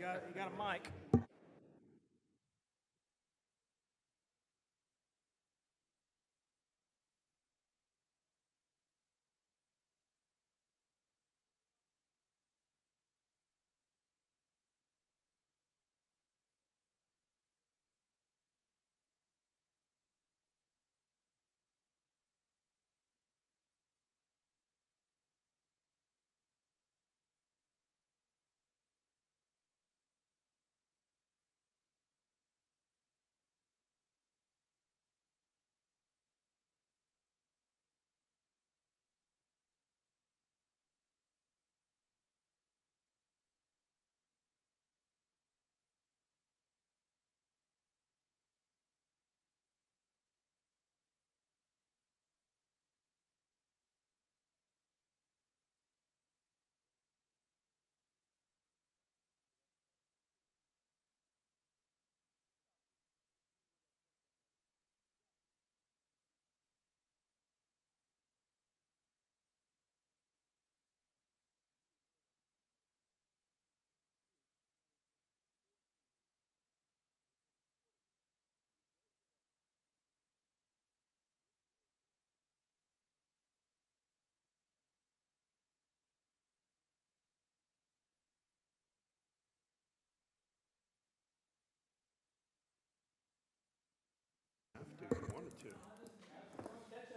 You got a mic.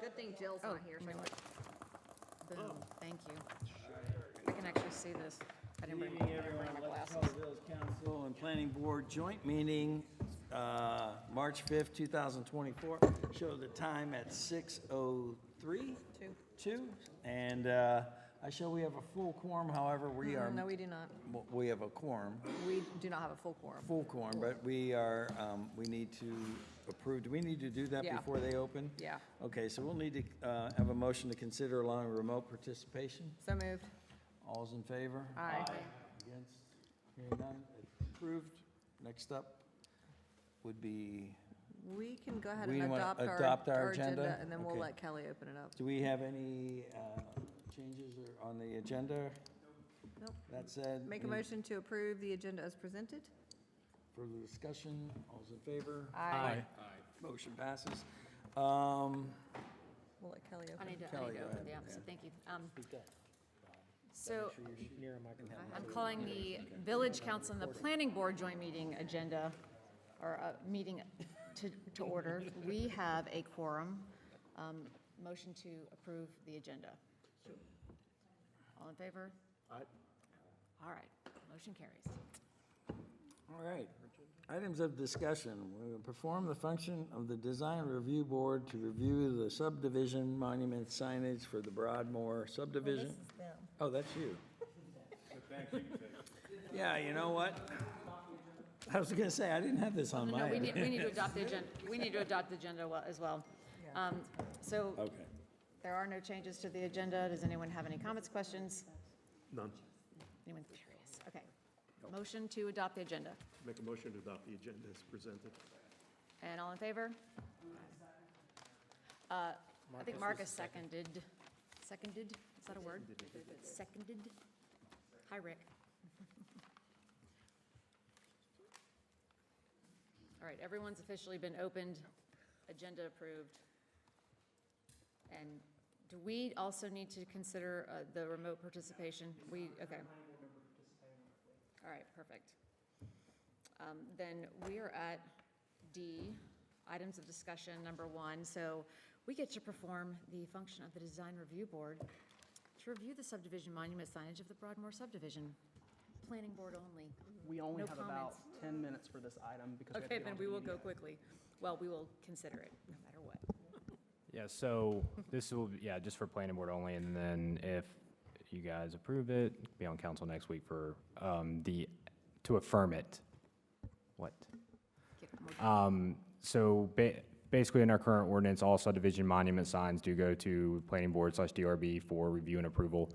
Good thing Jill's not here. You know what? Boom, Oh. thank you. I can actually see this. I didn't bring Good evening, I didn't bring everyone. my Electric glasses. Village Council and Planning Board joint meeting, March 5th, 2024. Show the time at 6:03. Two. And I show we have a full quorum, however, we are. No, we do not. We have a quorum, We do not have a full quorum. but we are, we need to approve. Do we need to do that Yeah. before they open? Yeah. Okay, so we'll need to have a motion to consider allowing remote participation. So moved. All's in favor? Aye. Against? Hearing none? Approved. Next up would be, We can go ahead We and wanna adopt our agenda? agenda, and then we'll Okay. let Kelly open it up. do we have any changes on the agenda? Nope. That said. Make a any motion to approve the agenda as presented. Further discussion? All's in favor? Aye. Motion passes. We'll let Kelly open I it. need to Kelly, go open, ahead. yeah, so thank you. Okay. So I'm calling the Village Council and the Planning Board joint meeting agenda, or meeting to order. We have a quorum. Motion to approve the agenda. All in favor? Aye. All right, motion carries. All right. Items of discussion. We will perform the function of the Design Review Board to review the subdivision monument signage for the Broadmoor subdivision. Oh, that's you. Yeah, you know what? I was gonna say, I didn't have this on No, my. we need to adopt the agenda, we need to adopt the agenda as well. So Okay. there are no changes to the agenda. Does anyone have any comments, questions? None. Anyone curious? Okay. Motion to adopt the agenda. Make a motion to adopt the agenda as presented. And all in favor? I think Marcus seconded. Seconded? Is that a word? Seconded? Hi, Rick. All right, everyone's officially been opened, agenda approved. And do we also need to consider the remote participation? Okay. All right, perfect. Then we are at D, items of discussion, number 1. So we get to perform the function of the Design Review Board to review the subdivision monument signage of the Broadmoor subdivision. Planning board only. We only No have about comments. 10 minutes for this item because we have to Okay, get then on we to will the go meeting. quickly. Well, we will consider it, no matter what. Yeah, so this will, just for planning board only, and then if you guys approve it, be on council next week for to affirm it. What? Get more- So basically, in our current ordinance, all subdivision monument signs do go to planning board/DRB for review and approval.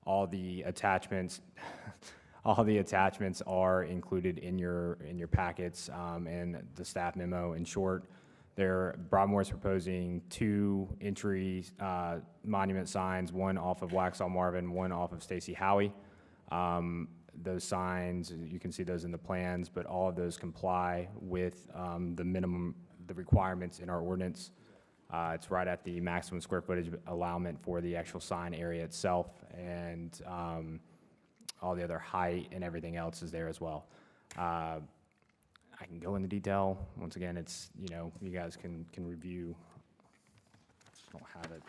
All the attachments, all the attachments are included in your packets, and the staff memo. In short, Broadmoor is proposing 2 entry monument signs, one off of Waxhaw Marvin, one off of Stacy Howie. those signs, you can see those in the plans, but all of those comply with the requirements in our ordinance. It's right at the maximum square footage allowance for the actual sign area itself, and all the other height and everything else is there as well. I can go into detail. Once again, it's, you guys can review. I don't have it.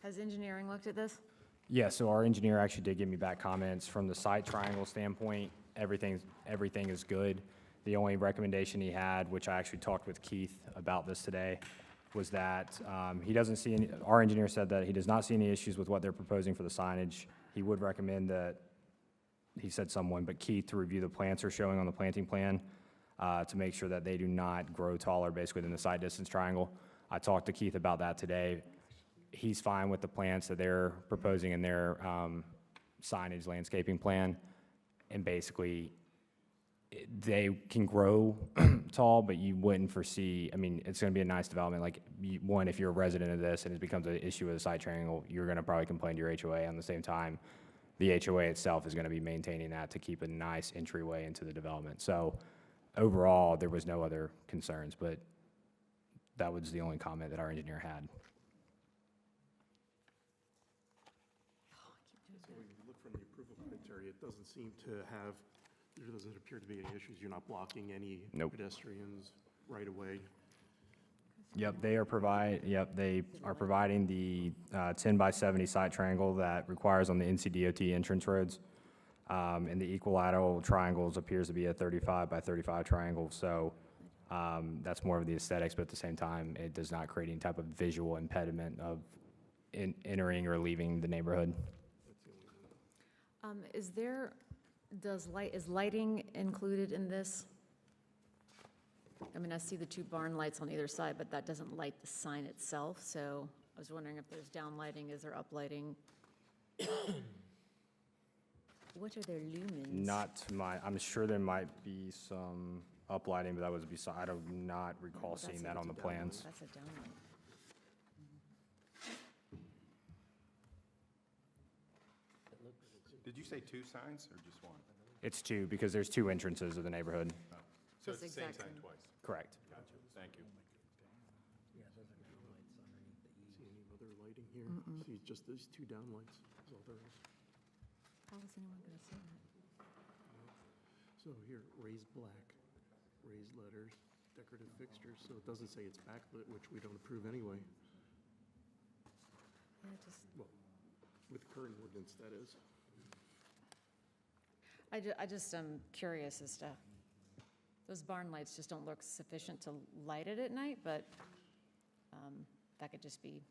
Has engineering looked at this? Yeah, so our engineer actually did give me back comments. From the site triangle standpoint, everything is good. The only recommendation he had, which I actually talked with Keith about this today, was that he doesn't see any, our engineer said that he does not see any issues with what they're proposing for the signage. He would recommend that, he said someone, but Keith, to review the plants they're showing on the planting plan, to make sure that they do not grow taller basically than the site distance triangle. I talked to Keith about that today. He's fine with the plants that they're proposing in their signage landscaping plan. And basically, they can grow tall, but you wouldn't foresee, I mean, it's gonna be a nice development. Like, one, if you're a resident of this and it becomes an issue with the site triangle, you're gonna probably complain to your HOA. On the same time, the HOA itself is gonna be maintaining that to keep a nice entryway into the development. So overall, there was no other concerns, but that was the only comment that our engineer had. So when you look from the approval criteria, it doesn't seem to have, there doesn't appear to be any issues. You're not blocking any Nope. pedestrians right away. Yep, they are providing the 10 by 70 site triangle that requires on the NCDOT entrance roads. And the equilateral triangles appears to be a 35 by 35 triangle, so that's more of the aesthetics, but at the same time, it does not create any type of visual impediment of entering or leaving the neighborhood. Is lighting included in this? I mean, I see the two barn lights on either side, but that doesn't light the sign itself, so I was wondering if there's down lighting, is there up lighting? What are their lumens? Not to my, I'm sure there might be some uplighting, but that would be, I do not recall That's seeing a that on the plans. That's a down light. Did you say two signs or just one? It's two, because there's two entrances of the neighborhood. So That's it's the same exact sign same. twice? Correct. Gotcha, thank you. See any other lighting here? See just those two downlights, is all there is. How is anyone gonna see that? So here, raised black, raised letters, decorative fixtures, so it doesn't say it's backlit, which we don't approve anyway. Yeah, just, Well, with the current ordinance, that is. I just am curious as to, those barn lights just don't look sufficient to light it at night, but that could just be,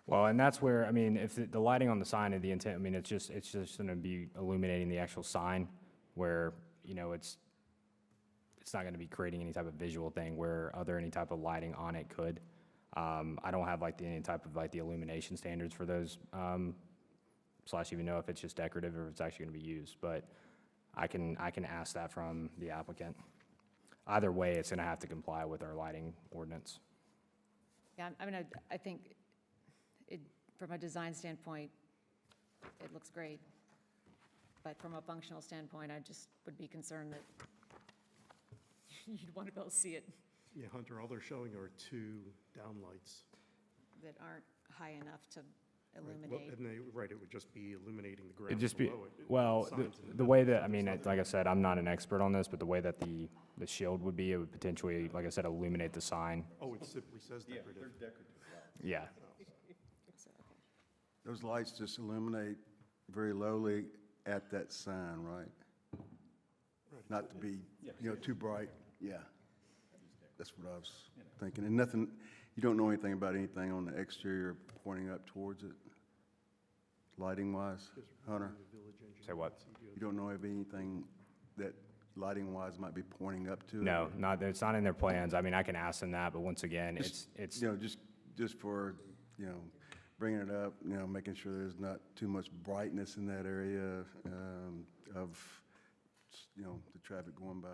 Well, and that's where, I mean, if the lighting on the sign and the intent, I mean, it's just gonna be illuminating the actual sign where, it's not gonna be creating any type of visual thing where any type of lighting on it could. I don't have any type of the illumination standards for those, / even know if it's just decorative or if it's actually gonna be used, but I can ask that from the applicant. Either way, it's gonna have to comply with our lighting ordinance. yeah, I mean, I think it, from a design standpoint, it looks great. But from a functional standpoint, I just would be concerned that you'd want to be able to see it, Yeah, Hunter, all they're showing are two downlights. that aren't high enough to Right, well, illuminate. and it would just be illuminating the ground It'd just be, below it. well, Signs in the way that, I mean, like I said, I'm not an expert on this, but the way that the shield would be, it would potentially, like I said, illuminate the sign. Oh, it simply says Yeah, decorative. they're decorative. Yeah. So, okay. Those lights just illuminate very lowly at that sign, right? Not to be, too bright, yeah. That's what I was thinking. And nothing, you don't know anything about anything on the exterior pointing up towards it, lighting-wise, Hunter? Say what? You don't know of anything that lighting-wise might be pointing up to it? No, it's not in their plans. I mean, I can ask them that, but once again, it's, Just for, bringing it up, making sure there's not too much brightness in that area, of the traffic going by.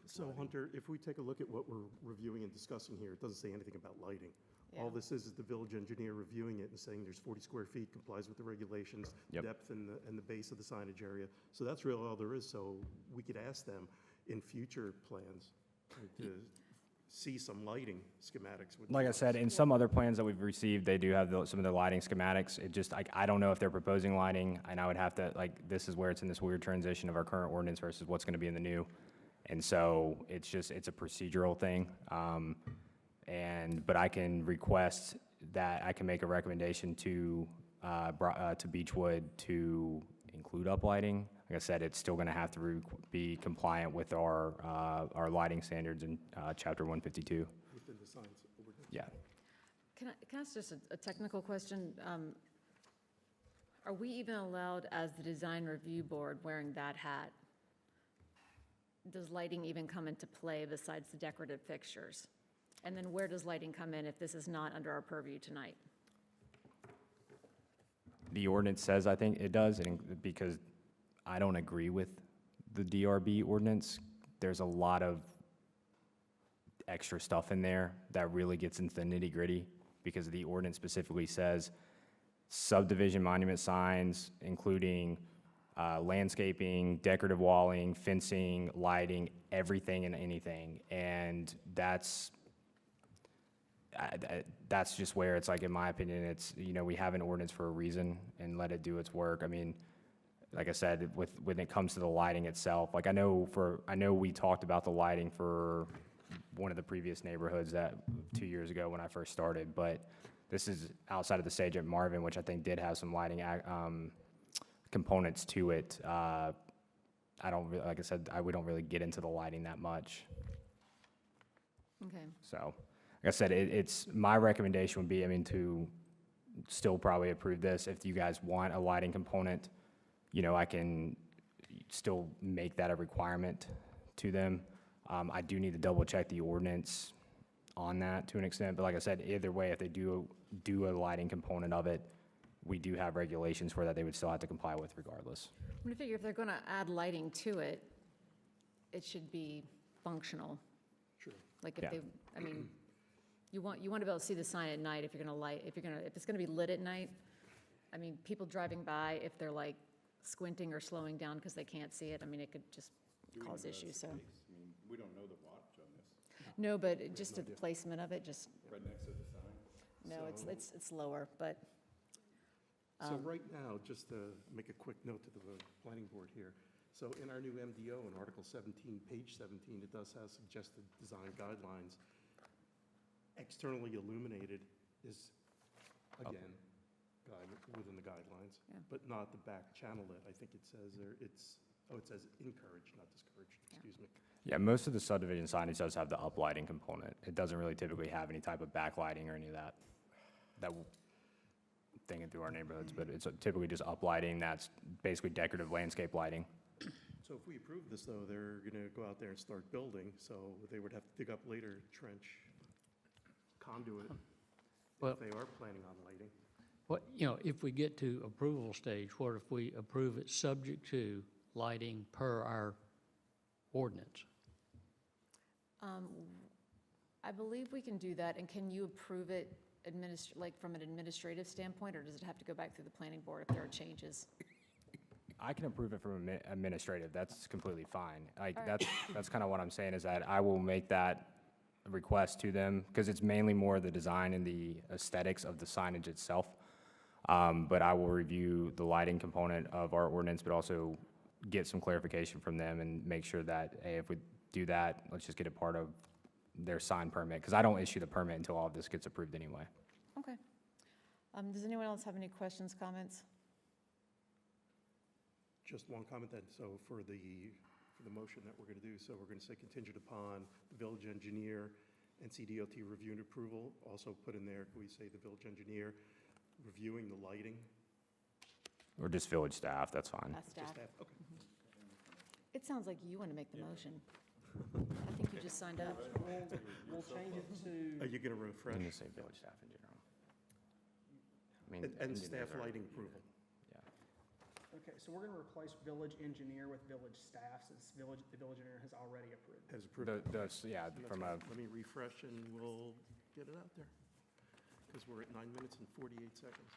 So Hunter, if we take a look at what we're reviewing and discussing here, it doesn't say anything about lighting. All Yeah. this is the village engineer reviewing it and saying there's 40 square feet, complies with the regulations, Yep. depth and the base of the signage area. So that's really all there is. So we could ask them in future plans to see some lighting schematics. with Like I the said, in some other plans that we've received, they do have some of the lighting schematics. It just, I don't know if they're proposing lighting, and I would have to, this is where it's in this weird transition of our current ordinance versus what's gonna be in the new. And so it's a procedural thing. But I can request that, I can make a recommendation to Beechwood to include uplighting. Like I said, it's still gonna have to be compliant with our lighting standards in, chapter 152. within the signs. Yeah. Can I ask just a technical question? Are we even allowed, as the design review board, wearing that hat? Does lighting even come into play besides the decorative fixtures? And then where does lighting come in if this is not under our purview tonight? The ordinance says, I think it does, because I don't agree with the DRB ordinance. There's a lot of extra stuff in there that really gets into the nitty-gritty, because the ordinance specifically says subdivision monument signs, including landscaping, decorative walling, fencing, lighting, everything and anything. And that's just where it's like, in my opinion, it's, we have an ordinance for a reason and let it do its work. I mean, like I said, when it comes to the lighting itself, like I know we talked about the lighting for one of the previous neighborhoods that 2 years ago when I first started, but this is outside of the stage at Marvin, which I think did have some lighting components to it. I don't really, like I said, we don't really get into the lighting that much. Okay. So, like I said, it's, my recommendation would be, to still probably approve this. If you guys want a lighting component, I can still make that a requirement to them. I do need to double check the ordinance on that to an extent, but like I said, either way, if they do a lighting component of it, we do have regulations for that they would still have to comply with regardless. I'm gonna figure if they're gonna add lighting to it, it should be functional. Sure. Like if Yeah. they, you want to be able to see the sign at night if it's gonna be lit at night. People driving by, if they're like squinting or slowing down because they can't see it, it could just cause issues, so. We don't know the wattage on this. No, but just the placement of it, just, Right next to the sign? no, it's lower, but, So right now, just to make a quick note to the planning board here, so in our new MDO in Article 17, page 17, it does have suggested design guidelines. Externally illuminated is, again, within the guidelines, Yeah. but not the back channel lit. I think it says there, it says encouraged, not discouraged, excuse me. Yeah, most of the subdivision signage does have the uplighting component. It doesn't really typically have any type of backlighting or any of that thinking through our neighborhoods, but it's typically just uplighting. That's basically decorative landscape lighting. So if we approve this, though, they're going to go out there and start building, so they would have to dig up later, trench conduit Well- if they are planning on lighting. What, if we get to approval stage, what if we approve it subject to lighting per our ordinance? I believe we can do that, and can you approve it from an administrative standpoint, or does it have to go back through the planning board if there are changes? I can approve it from administrative. That's completely fine. Like, All right. that's kind of what I'm saying, is that I will make that request to them, because it's mainly more the design and the aesthetics of the signage itself. But I will review the lighting component of our ordinance, but also get some clarification from them and make sure that, hey, if we do that, let's just get it part of their sign permit, because I don't issue the permit until all of this gets approved anyway. Okay. Does anyone else have any questions, comments? Just one comment then, so for the motion that we're going to do, so we're going to say contingent upon the village engineer and CDOT review and approval. Also put in there, can we say the village engineer reviewing the lighting? Or just village staff, that's fine. Ask staff. Just have, okay. It sounds like you want to make the motion. I think you just signed up. We'll change it Are to, you going to I'm refresh? gonna say village staff in general. I mean, And engineers staff are- lighting approval. Yeah. Okay, so we're gonna replace village engineer with village staff, since the village engineer has already approved. Has approved. Yeah, That's from fine. a, Let me refresh and we'll get it out there. Because we're at 9 minutes and 48 seconds.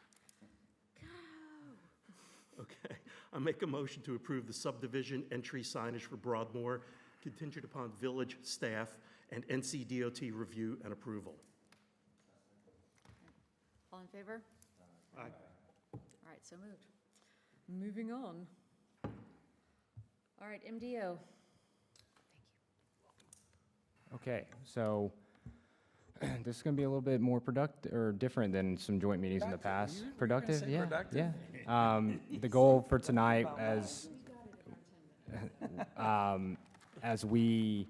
Okay, I make a motion to approve the subdivision entry signage for Broadmoor contingent upon village staff and NCDOT review and approval. All in favor? Aye. All right, so moved. Moving on. All right, MDO. okay, so this is gonna be a little bit more productive, or different than some joint meetings in the past. Productive, say yeah, productive? yeah. The goal for tonight, as we,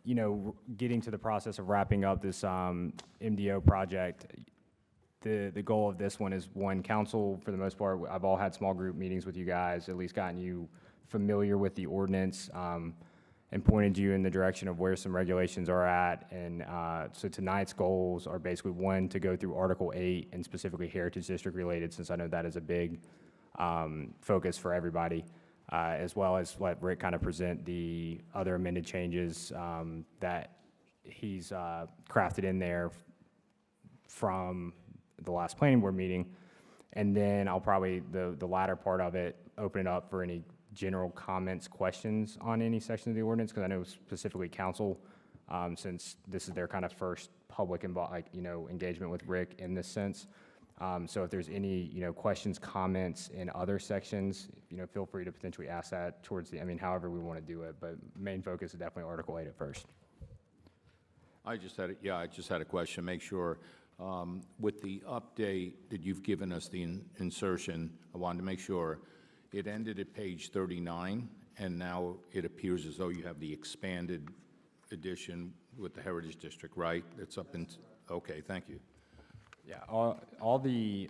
you know, getting to the process of wrapping up this MDO project, the goal of this one is, one, council, for the most part, I've all had small group meetings with you guys, at least gotten you familiar with the ordinance, and pointed you in the direction of where some regulations are at. And so tonight's goals are basically, one, to go through Article 8 and specifically Heritage District related, since I know that is a big focus for everybody, as well as let Rick kind of present the other amended changes that he's crafted in there from the last planning board meeting. And then I'll probably, the latter part of it, open it up for any general comments, questions on any section of the ordinance, because I know specifically council, since this is their kind of first public engagement with Rick in this sense. So if there's any, questions, comments in other sections, feel free to potentially ask that towards however we want to do it, but main focus is definitely Article 8 at first. I just had a question, make sure, with the update that you've given us, the insertion, I wanted to make sure it ended at page 39, and now it appears as though you have the expanded edition with the Heritage District, right? It's up in, okay, thank you. Yeah, all the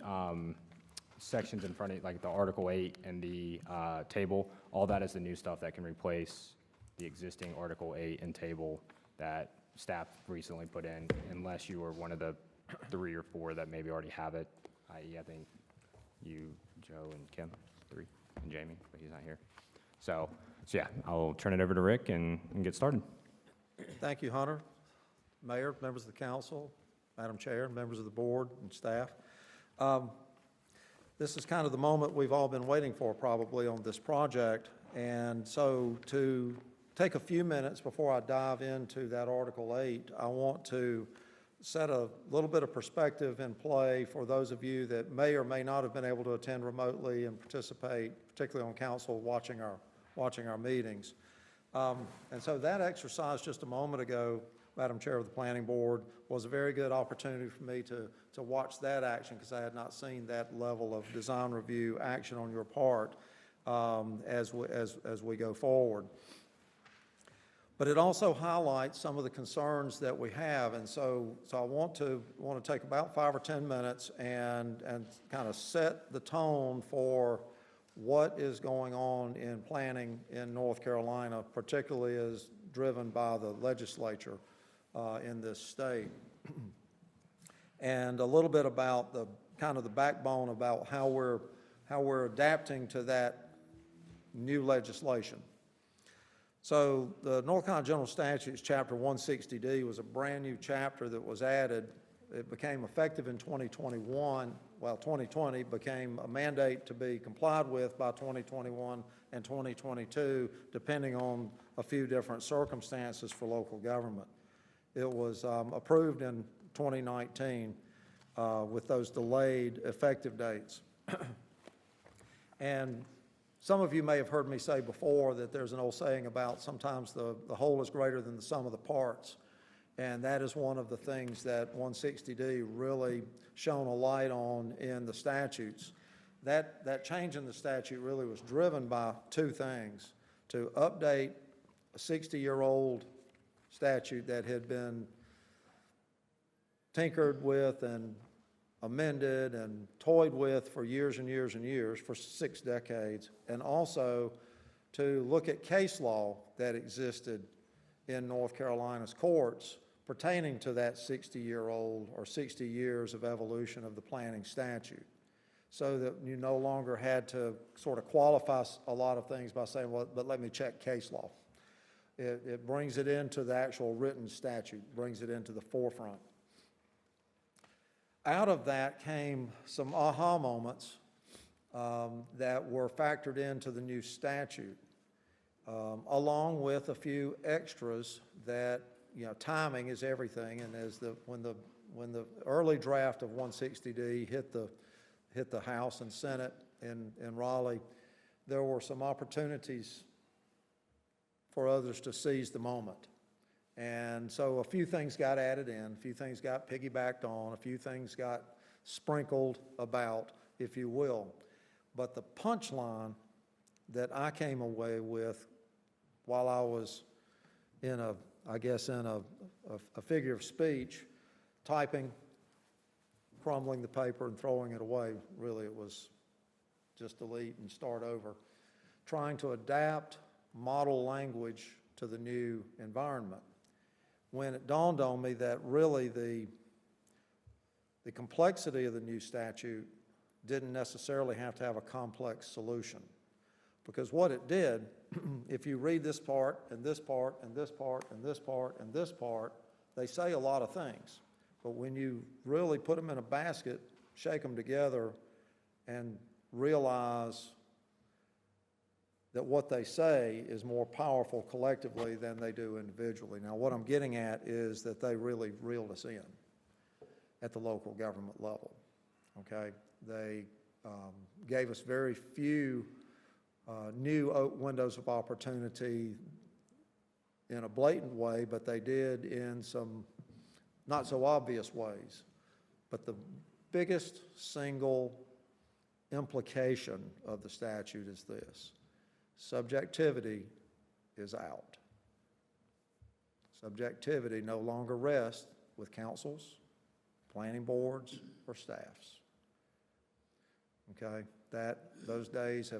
sections in front of, like the Article 8 and the table, all that is the new stuff that can replace the existing Article 8 and table that staff recently put in, unless you were one of the 3 or 4 that maybe already have it, i.e., I think you, Joe, and Kim, 3, and Jamie, but he's not here. So yeah, I'll turn it over to Rick and get started. Thank you, Hunter. Mayor, members of the council, Madam Chair, members of the board and staff. This is kind of the moment we've all been waiting for probably on this project. And so to take a few minutes before I dive into that Article 8, I want to set a little bit of perspective in play for those of you that may or may not have been able to attend remotely and participate, particularly on council, watching our meetings. And so that exercise just a moment ago, Madam Chair of the Planning Board, was a very good opportunity for me to watch that action, because I had not seen that level of design review action on your part as we go forward. But it also highlights some of the concerns that we have, and so I want to take about 5 or 10 minutes and kind of set the tone for what is going on in planning in North Carolina, particularly as driven by the legislature in this state, and a little bit about the kind of the backbone about how we're adapting to that new legislation. So the North Carolina General Statutes, Chapter 160D, was a brand-new chapter that was added. It became effective in 2021. Well, 2020 became a mandate to be complied with by 2021 and 2022, depending on a few different circumstances for local government. It was approved in 2019 with those delayed effective dates. And some of you may have heard me say before that there's an old saying about sometimes the whole is greater than the sum of the parts. And that is one of the things that 160D really shone a light on in the statutes. That change in the statute really was driven by 2 things: to update a 60-year-old statute that had been tinkered with and amended and toyed with for years and years and years, for 6 decades, and also to look at case law that existed in North Carolina's courts pertaining to that 60-year-old or 60 years of evolution of the planning statute. so that you no longer had to sort of qualify a lot of things by saying, well, but let me check case law. It brings it into the actual written statute, brings it into the forefront. Out of that came some aha moments that were factored into the new statute, along with a few extras that, you know, timing is everything, and when the early draft of 160D hit the House and Senate in Raleigh, there were some opportunities for others to seize the moment. And so a few things got added in, a few things got piggybacked on, a few things got sprinkled about, if you will. But the punchline that I came away with while I was in a figure of speech, typing, crumbling the paper and throwing it away, really it was just delete and start over, trying to adapt model language to the new environment. When it dawned on me that really the complexity of the new statute didn't necessarily have to have a complex solution. Because what it did, if you read this part, and this part, and this part, and this part, and this part, they say a lot of things. But when you really put them in a basket, shake them together, and realize that what they say is more powerful collectively than they do individually. Now, what I'm getting at is that they really reeled us in at the local government level, okay? They gave us very few new windows of opportunity in a blatant way, but they did in some not so obvious ways. But the biggest single implication of the statute is this: subjectivity is out. Subjectivity no longer rests with councils, planning boards, or staffs. Okay, those days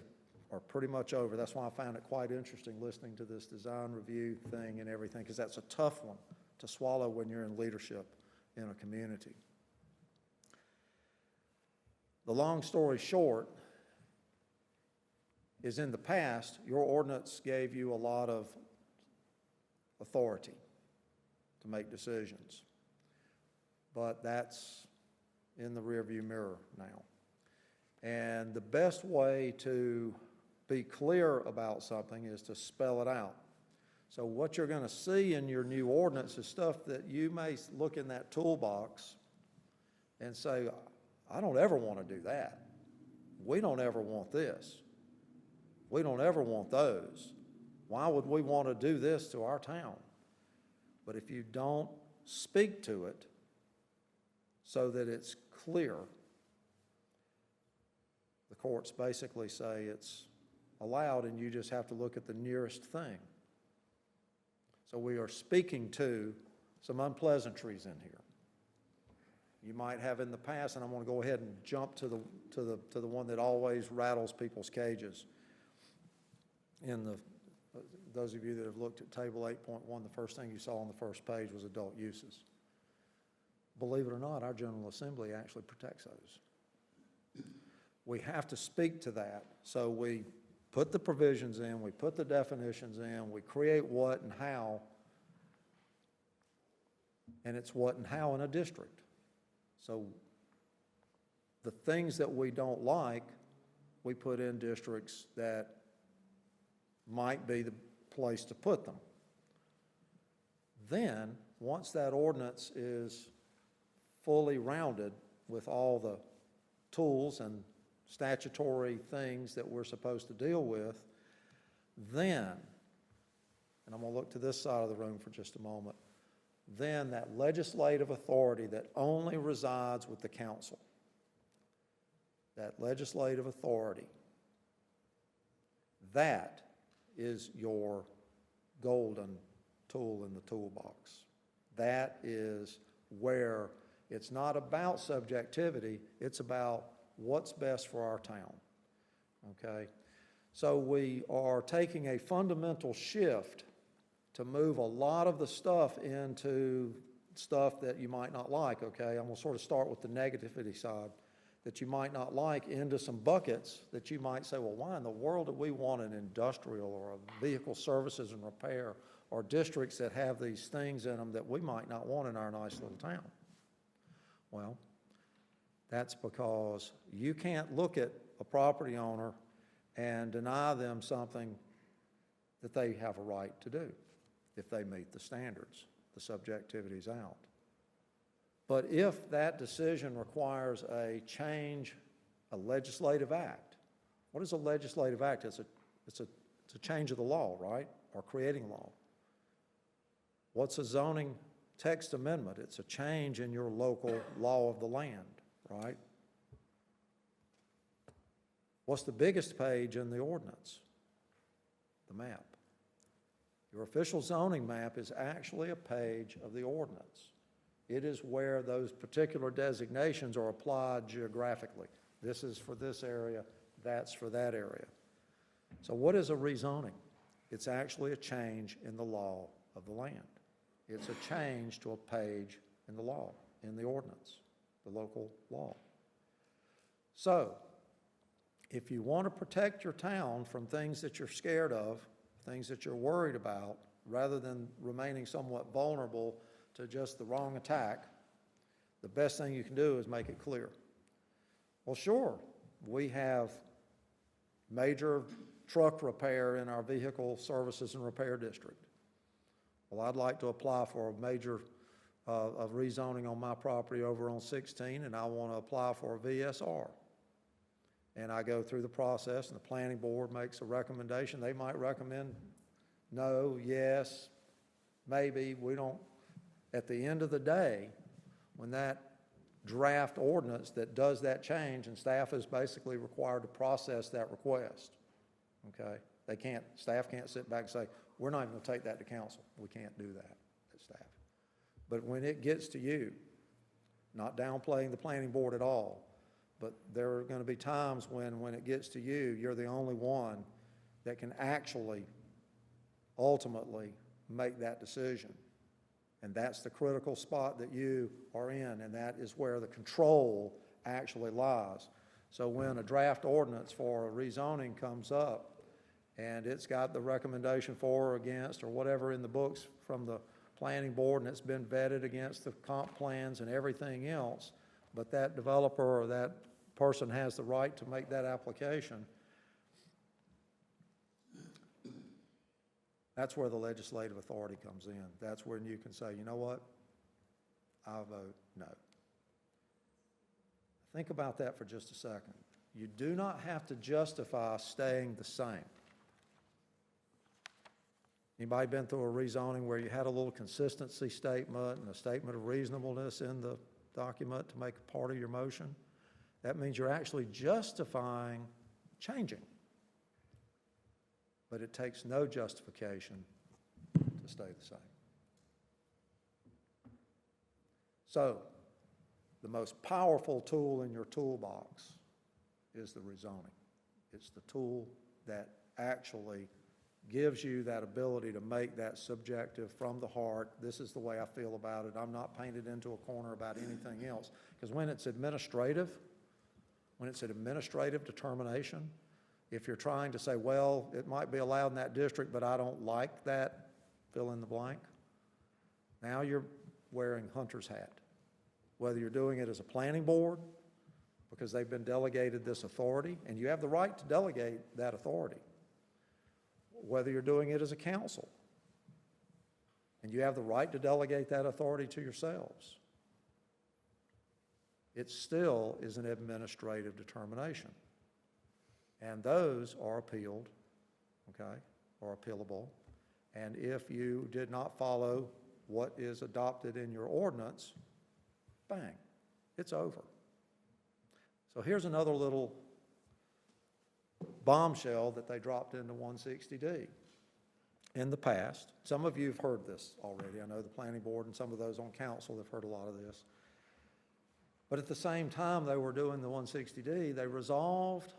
are pretty much over. That's why I found it quite interesting listening to this design review thing and everything, because that's a tough one to swallow when you're in leadership in a community. The long story short is, in the past, your ordinance gave you a lot of authority to make decisions. But that's in the rearview mirror now. And the best way to be clear about something is to spell it out. So what you're going to see in your new ordinance is stuff that you may look in that toolbox and say, I don't ever want to do that. We don't ever want this. We don't ever want those. Why would we want to do this to our town? But if you don't speak to it so that it's clear, the courts basically say it's allowed, and you just have to look at the nearest thing. So we are speaking to some unpleasantries in here. You might have in the past, and I'm going to go ahead and jump to the one that always rattles people's cages. Those of you that have looked at Table 8.1, the first thing you saw on the first page was adult uses. Believe it or not, our General Assembly actually protects those. We have to speak to that. So we put the provisions in, we put the definitions in, we create what and how, and it's what and how in a district. So the things that we don't like, we put in districts that might be the place to put them. Then, once that ordinance is fully rounded with all the tools and statutory things that we're supposed to deal with, then, and I'm going to look to this side of the room for just a moment, then that legislative authority that only resides with the council, that legislative authority, that is your golden tool in the toolbox. That is where it's not about subjectivity, it's about what's best for our town, okay? So we are taking a fundamental shift to move a lot of the stuff into stuff that you might not like, okay? I'm gonna sort of start with the negativity side. that you might not like into some buckets that you might say, well, why in the world do we want an industrial or a vehicle services and repair or districts that have these things in them that we might not want in our nice little town? Well, that's because you can't look at a property owner and deny them something that they have a right to do if they meet the standards. The subjectivity's out. But if that decision requires a change, a legislative act, what is a legislative act? It's a change of the law, right? Or creating law. What's a zoning text amendment? It's a change in your local law of the land, right? What's the biggest page in the ordinance? The map. Your official zoning map is actually a page of the ordinance. It is where those particular designations are applied geographically. This is for this area, that's for that area. So what is a rezoning? It's actually a change in the law of the land. It's a change to a page in the law, in the ordinance, the local law. So, if you want to protect your town from things that you're scared of, things that you're worried about, rather than remaining somewhat vulnerable to just the wrong attack, the best thing you can do is make it clear. Well, sure, we have major truck repair in our vehicle services and repair district. Well, I'd like to apply for a major of rezoning on my property over on 16, and I want to apply for a VSR. And I go through the process, and the planning board makes a recommendation. They might recommend no, yes, maybe. We don't. At the end of the day, when that draft ordinance that does that change, and staff is basically required to process that request, okay? Staff can't sit back and say, we're not even going to take that to council. We can't do that as staff. But when it gets to you, not downplaying the planning board at all, but there are going to be times when it gets to you, you're the only one that can actually, ultimately, make that decision. And that's the critical spot that you are in, and that is where the control actually lies. So when a draft ordinance for a rezoning comes up, and it's got the recommendation for or against or whatever in the books from the planning board, and it's been vetted against the comp plans and everything else, but that developer or that person has the right to make that application, that's where the legislative authority comes in. That's when you can say, you know what, I vote no. Think about that for just a second. You do not have to justify staying the same. Anybody been through a rezoning where you had a little consistency statement and a statement of reasonableness in the document to make part of your motion? That means you're actually justifying changing. But it takes no justification to stay the same. So, the most powerful tool in your toolbox is the rezoning. It's the tool that actually gives you that ability to make that subjective from the heart, this is the way I feel about it, I'm not painted into a corner about anything else. Because when it's administrative determination, if you're trying to say, well, it might be allowed in that district, but I don't like that, fill in the blank, now you're wearing hunter's hat. Whether you're doing it as a planning board, because they've been delegated this authority, and you have the right to delegate that authority. Whether you're doing it as a council, and you have the right to delegate that authority to yourselves. It still is an administrative determination. And those are appealed, okay, or appealable. And if you did not follow what is adopted in your ordinance, bang, it's over. So here's another little bombshell that they dropped into 160D. In the past, some of you have heard this already. I know the planning board and some of those on council have heard a lot of this. But at the same time they were doing the 160D, they resolved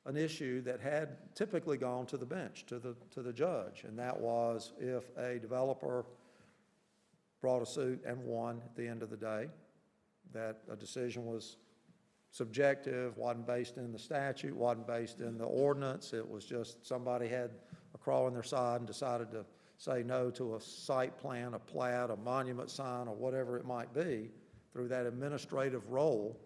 an issue that had typically gone to the bench, to the judge, and that was if a developer brought a suit and won at the end of the day, that a decision was subjective, wasn't based in the statute, wasn't based in the ordinance. It was just somebody had a crawl in their side and decided to say no to a site plan, a plat, a monument sign, or whatever it might be, through that administrative role,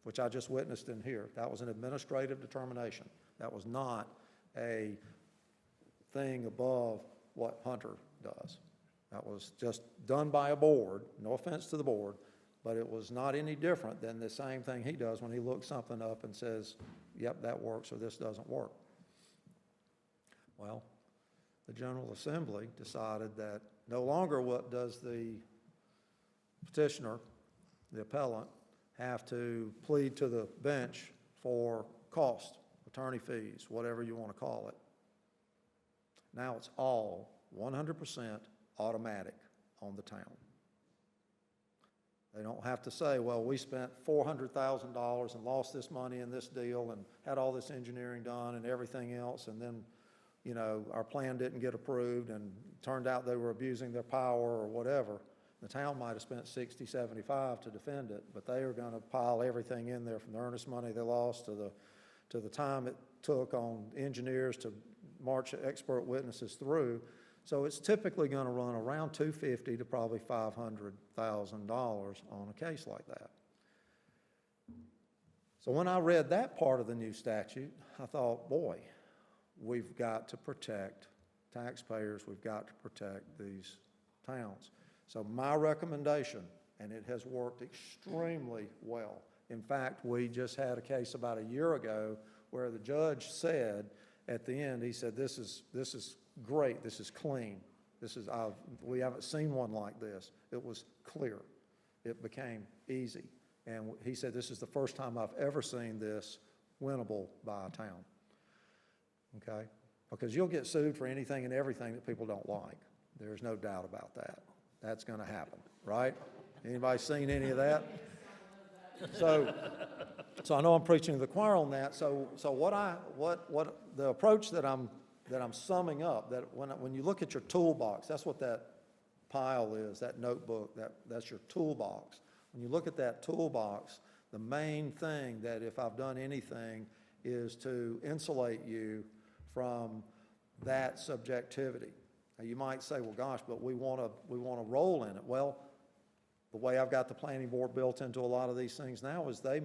which I just witnessed in here. That was an administrative determination. That was not a thing above what Hunter does. That was just done by a board, no offense to the board, but it was not any different than the same thing he does when he looks something up and says, yep, that works, or this doesn't work. Well, the General Assembly decided that no longer what does the petitioner, the appellant, have to plead to the bench for cost, attorney fees, whatever you want to call it. Now it's all 100% automatic on the town. They don't have to say, well, we spent $400,000 and lost this money in this deal and had all this engineering done and everything else, and then, you know, our plan didn't get approved and turned out they were abusing their power or whatever. The town might have spent 60, 75 to defend it, but they are going to pile everything in there, from the earnest money they lost to the time it took on engineers to march expert witnesses through. So it's typically going to run around $250,000 to probably $500,000 on a case like that. So when I read that part of the new statute, I thought, boy, we've got to protect taxpayers. We've got to protect these towns. So my recommendation, and it has worked extremely well. In fact, we just had a case about a year ago where the judge said at the end, he said, this is great, this is clean. We haven't seen one like this. It was clear. It became easy. And he said, this is the first time I've ever seen this winnable by a town. Okay? Because you'll get sued for anything and everything that people don't like. There's no doubt about that. That's going to happen, right? Anybody seen any of that? So I know I'm preaching to the choir on that. So what the approach that I'm summing up, that when you look at your toolbox, that's what that pile is, that notebook, that's your toolbox. When you look at that toolbox, the main thing that, if I've done anything, is to insulate you from that subjectivity. Now, you might say, well, gosh, but we want to roll in it. Well, the way I've got the planning board built into a lot of these things now is they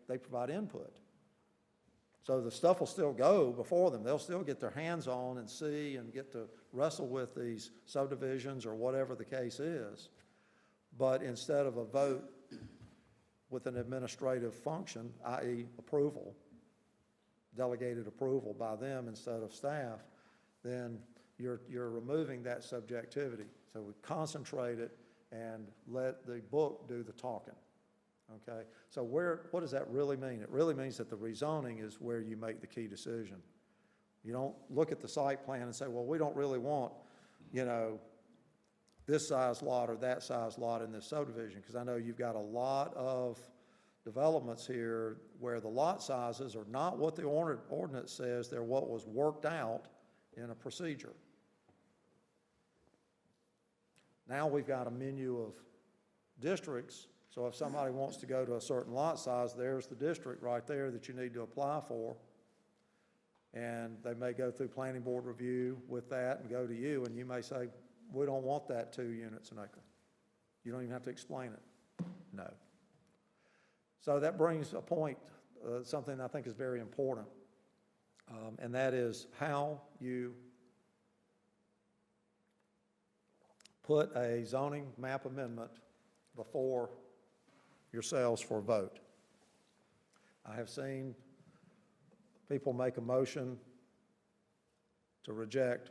provide input. So the stuff will still go before them. They'll still get their hands on and see and get to wrestle with these subdivisions or whatever the case is. But instead of a vote with an administrative function, i.e. approval, delegated approval by them instead of staff, then you're removing that subjectivity. So we concentrate it and let the book do the talking, okay? So what does that really mean? It really means that the rezoning is where you make the key decision. You don't look at the site plan and say, well, we don't really want, you know, this size lot or that size lot in this subdivision, because I know you've got a lot of developments here where the lot sizes are not what the ordinance says, they're what was worked out in a procedure. Now we've got a menu of districts, so if somebody wants to go to a certain lot size, there's the district right there that you need to apply for. And they may go through planning board review with that and go to you, and you may say, we don't want that 2 units an acre. You don't even have to explain it. No. So that brings a point, something I think is very important, and that is how you put a zoning map amendment before yourselves for a vote. I have seen people make a motion to reject,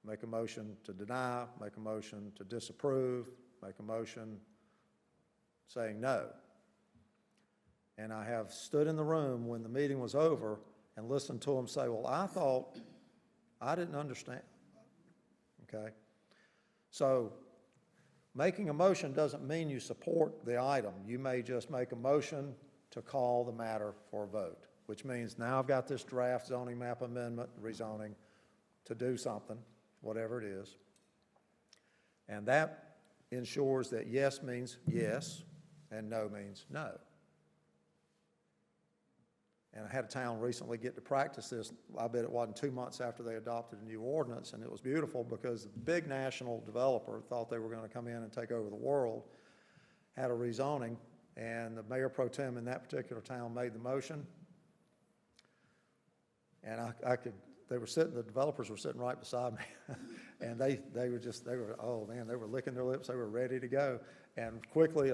make a motion to deny, make a motion to disapprove, make a motion saying no. And I have stood in the room when the meeting was over and listened to them say, well, I thought, I didn't understand, okay? So making a motion doesn't mean you support the item. You may just make a motion to call the matter for a vote, which means now I've got this draft zoning map amendment, rezoning, to do something, whatever it is. And that ensures that yes means yes, and no means no. And I had a town recently get to practice this. I bet it wasn't 2 months after they adopted a new ordinance, and it was beautiful because the big national developer thought they were going to come in and take over the world, had a rezoning, and the mayor pro tem in that particular town made the motion. And the developers were sitting right beside me. And they were licking their lips, they were ready to go. And quickly,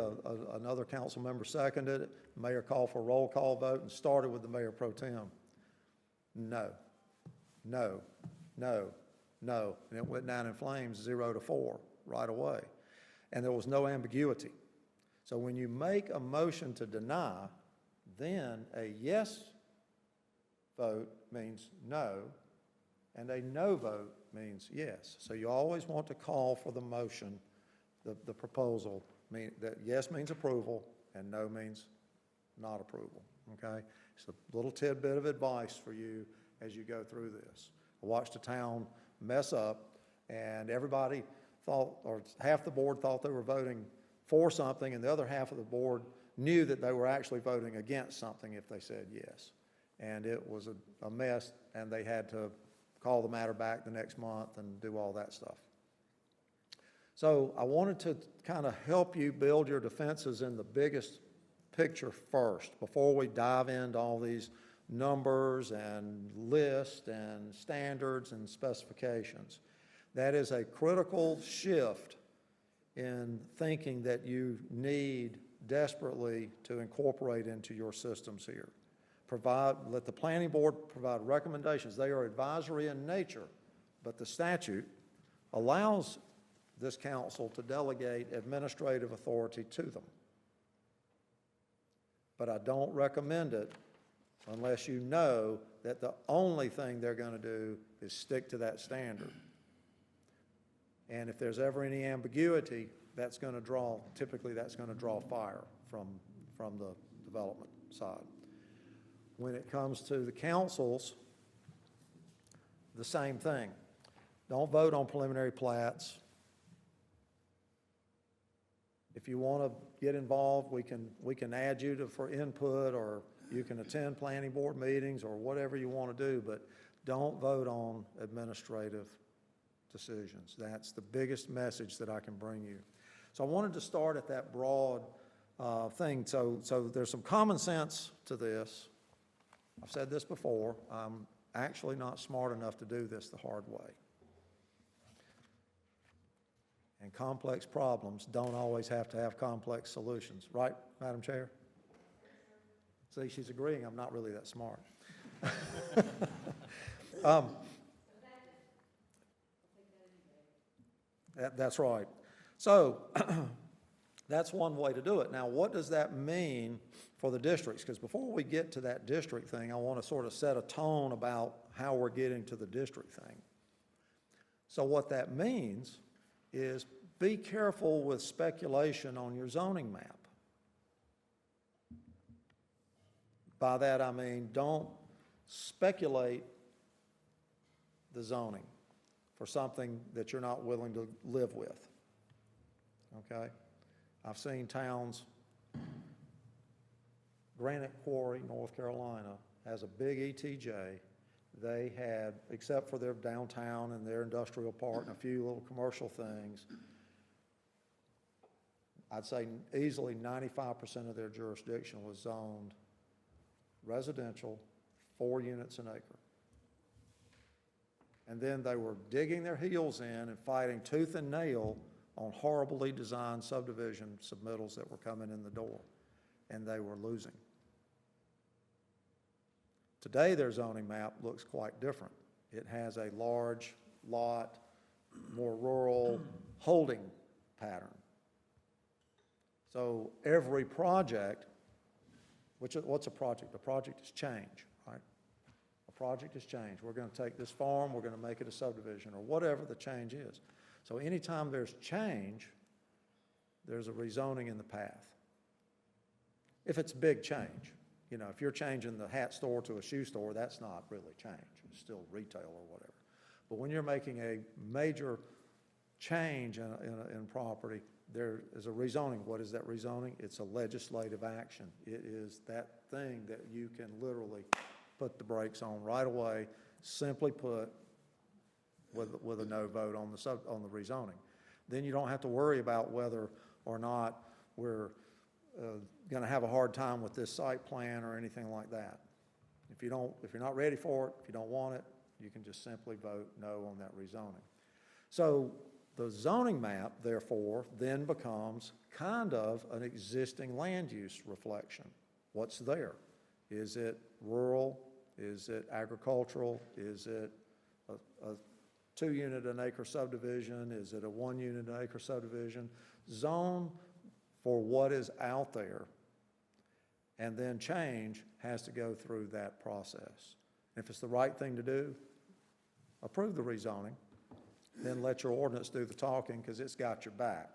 another council member seconded it. The mayor called for a roll call vote and started with the mayor pro tem. No, no, no, no. And it went down in flames, 0-4, right away. And there was no ambiguity. So when you make a motion to deny, then a yes vote means no, and a no vote means yes. So you always want to call for the motion, the proposal, that yes means approval and no means not approval, okay? It's a little tidbit of advice for you as you go through this. I watched a town mess up, and everybody thought, or half the board thought they were voting for something, and the other half of the board knew that they were actually voting against something if they said yes. And it was a mess, and they had to call the matter back the next month and do all that stuff. So I wanted to kind of help you build your defenses in the biggest picture first, before we dive into all these numbers and lists and standards and specifications. That is a critical shift in thinking that you need desperately to incorporate into your systems here. Let the planning board provide recommendations. They are advisory in nature, but the statute allows this council to delegate administrative authority to them. But I don't recommend it unless you know that the only thing they're going to do is stick to that standard. And if there's ever any ambiguity, typically that's going to draw fire from the development side. When it comes to the councils, the same thing. Don't vote on preliminary plats. If you want to get involved, we can add you for input, or you can attend planning board meetings or whatever you want to do, but don't vote on administrative decisions. That's the biggest message that I can bring you. So I wanted to start at that broad thing. So there's some common sense to this. I've said this before. I'm actually not smart enough to do this the hard way. And complex problems don't always have to have complex solutions. Right, Madam Chair? See, she's agreeing I'm not really that smart. That's right. So that's one way to do it. Now, what does that mean for the districts? Because before we get to that district thing, I want to sort of set a tone about how we're getting to the district thing. So what that means is be careful with speculation on your zoning map. By that I mean don't speculate the zoning for something that you're not willing to live with, okay? I've seen towns, Granite Quarry, North Carolina, has a big ETJ. They had, except for their downtown and their industrial park and a few little commercial things, I'd say easily 95% of their jurisdiction was zoned residential, 4 units an acre. And then they were digging their heels in and fighting tooth and nail on horribly designed subdivision submittals that were coming in the door, and they were losing. Today, their zoning map looks quite different. It has a large lot, more rural holding pattern. So every project, what's a project? A project is change, right? A project is change. We're going to take this farm, we're going to make it a subdivision, or whatever the change is. So anytime there's change, there's a rezoning in the path. If it's big change. You know, if you're changing the hat store to a shoe store, that's not really change. It's still retail or whatever. But when you're making a major change in property, there is a rezoning. What is that rezoning? It's a legislative action. It is that thing that you can literally put the brakes on right away, simply put, with a no vote on the rezoning. Then you don't have to worry about whether or not we're going to have a hard time with this site plan or anything like that. If you're not ready for it, if you don't want it, you can just simply vote no on that rezoning. So the zoning map, therefore, then becomes kind of an existing land use reflection. What's there? Is it rural? Is it agricultural? Is it a 2-unit an acre subdivision? Is it a 1-unit an acre subdivision? Zone for what is out there, and then change has to go through that process. If it's the right thing to do, approve the rezoning, then let your ordinance do the talking, because it's got your back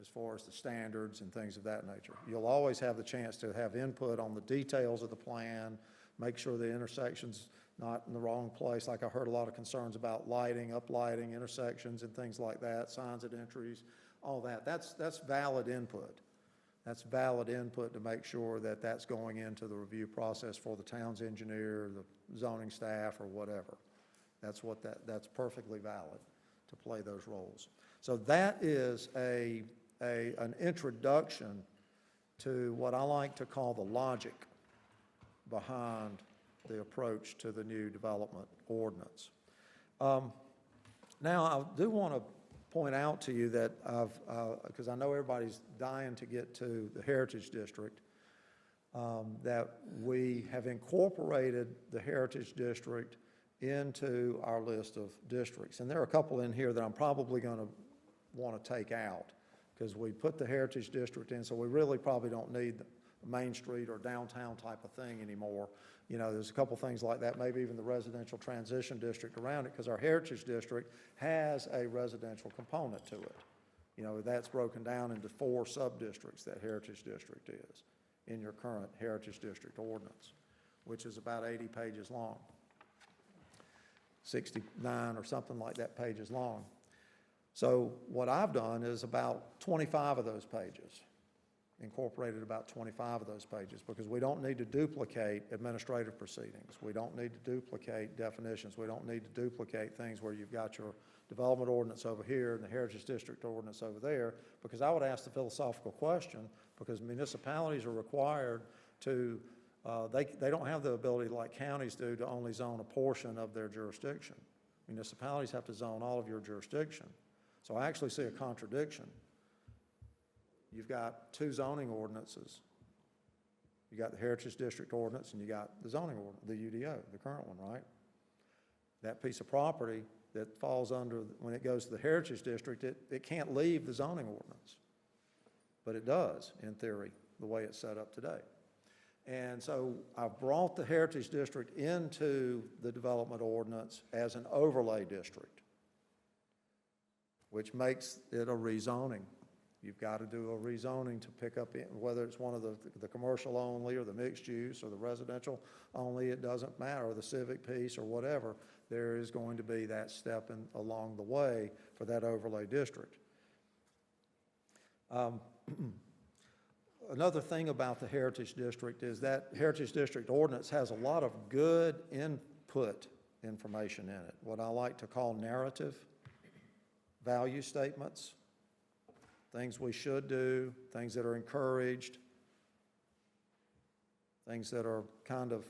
as far as the standards and things of that nature. You'll always have the chance to have input on the details of the plan, make sure the intersection's not in the wrong place. Like I heard a lot of concerns about lighting, uplighting, intersections and things like that, signs at entries, all that. That's valid input. That's valid input to make sure that that's going into the review process for the town's engineer, the zoning staff, or whatever. That's perfectly valid to play those roles. So that is an introduction to what I like to call the logic behind the approach to the new development ordinance. Now, I do want to point out to you that because I know everybody's dying to get to the Heritage District, that we have incorporated the Heritage District into our list of districts. And there are a couple in here that I'm probably going to want to take out, because we put the Heritage District in, so we really probably don't need a Main Street or downtown type of thing anymore. You know, there's a couple things like that, maybe even the residential transition district around it, because our Heritage District has a residential component to it. You know, that's broken down into 4 sub-districts, that Heritage District is, in your current Heritage District ordinance, which is about 80 pages long. 69 or something like that pages long. So what I've done is about 25 of those pages, incorporated about 25 of those pages, because we don't need to duplicate administrative proceedings. We don't need to duplicate definitions. We don't need to duplicate things where you've got your development ordinance over here and the Heritage District ordinance over there, because I would ask the philosophical question, because municipalities are required to they don't have the ability like counties do to only zone a portion of their jurisdiction. Municipalities have to zone all of your jurisdiction. So I actually see a contradiction. You've got 2 zoning ordinances. You got the Heritage District ordinance and you got the zoning ordinance, the UDO, the current one, right? That piece of property that falls under, when it goes to the Heritage District, it can't leave the zoning ordinance. But it does, in theory, the way it's set up today. And so I've brought the Heritage District into the development ordinance as an overlay district, which makes it a rezoning. You've got to do a rezoning to pick up, whether it's one of the commercial only or the mixed use or the residential only, it doesn't matter, or the civic piece or whatever. There is going to be that step along the way for that overlay district. Another thing about the Heritage District is that Heritage District ordinance has a lot of good input information in it, what I like to call narrative value statements, things we should do, things that are encouraged, things that are kind of,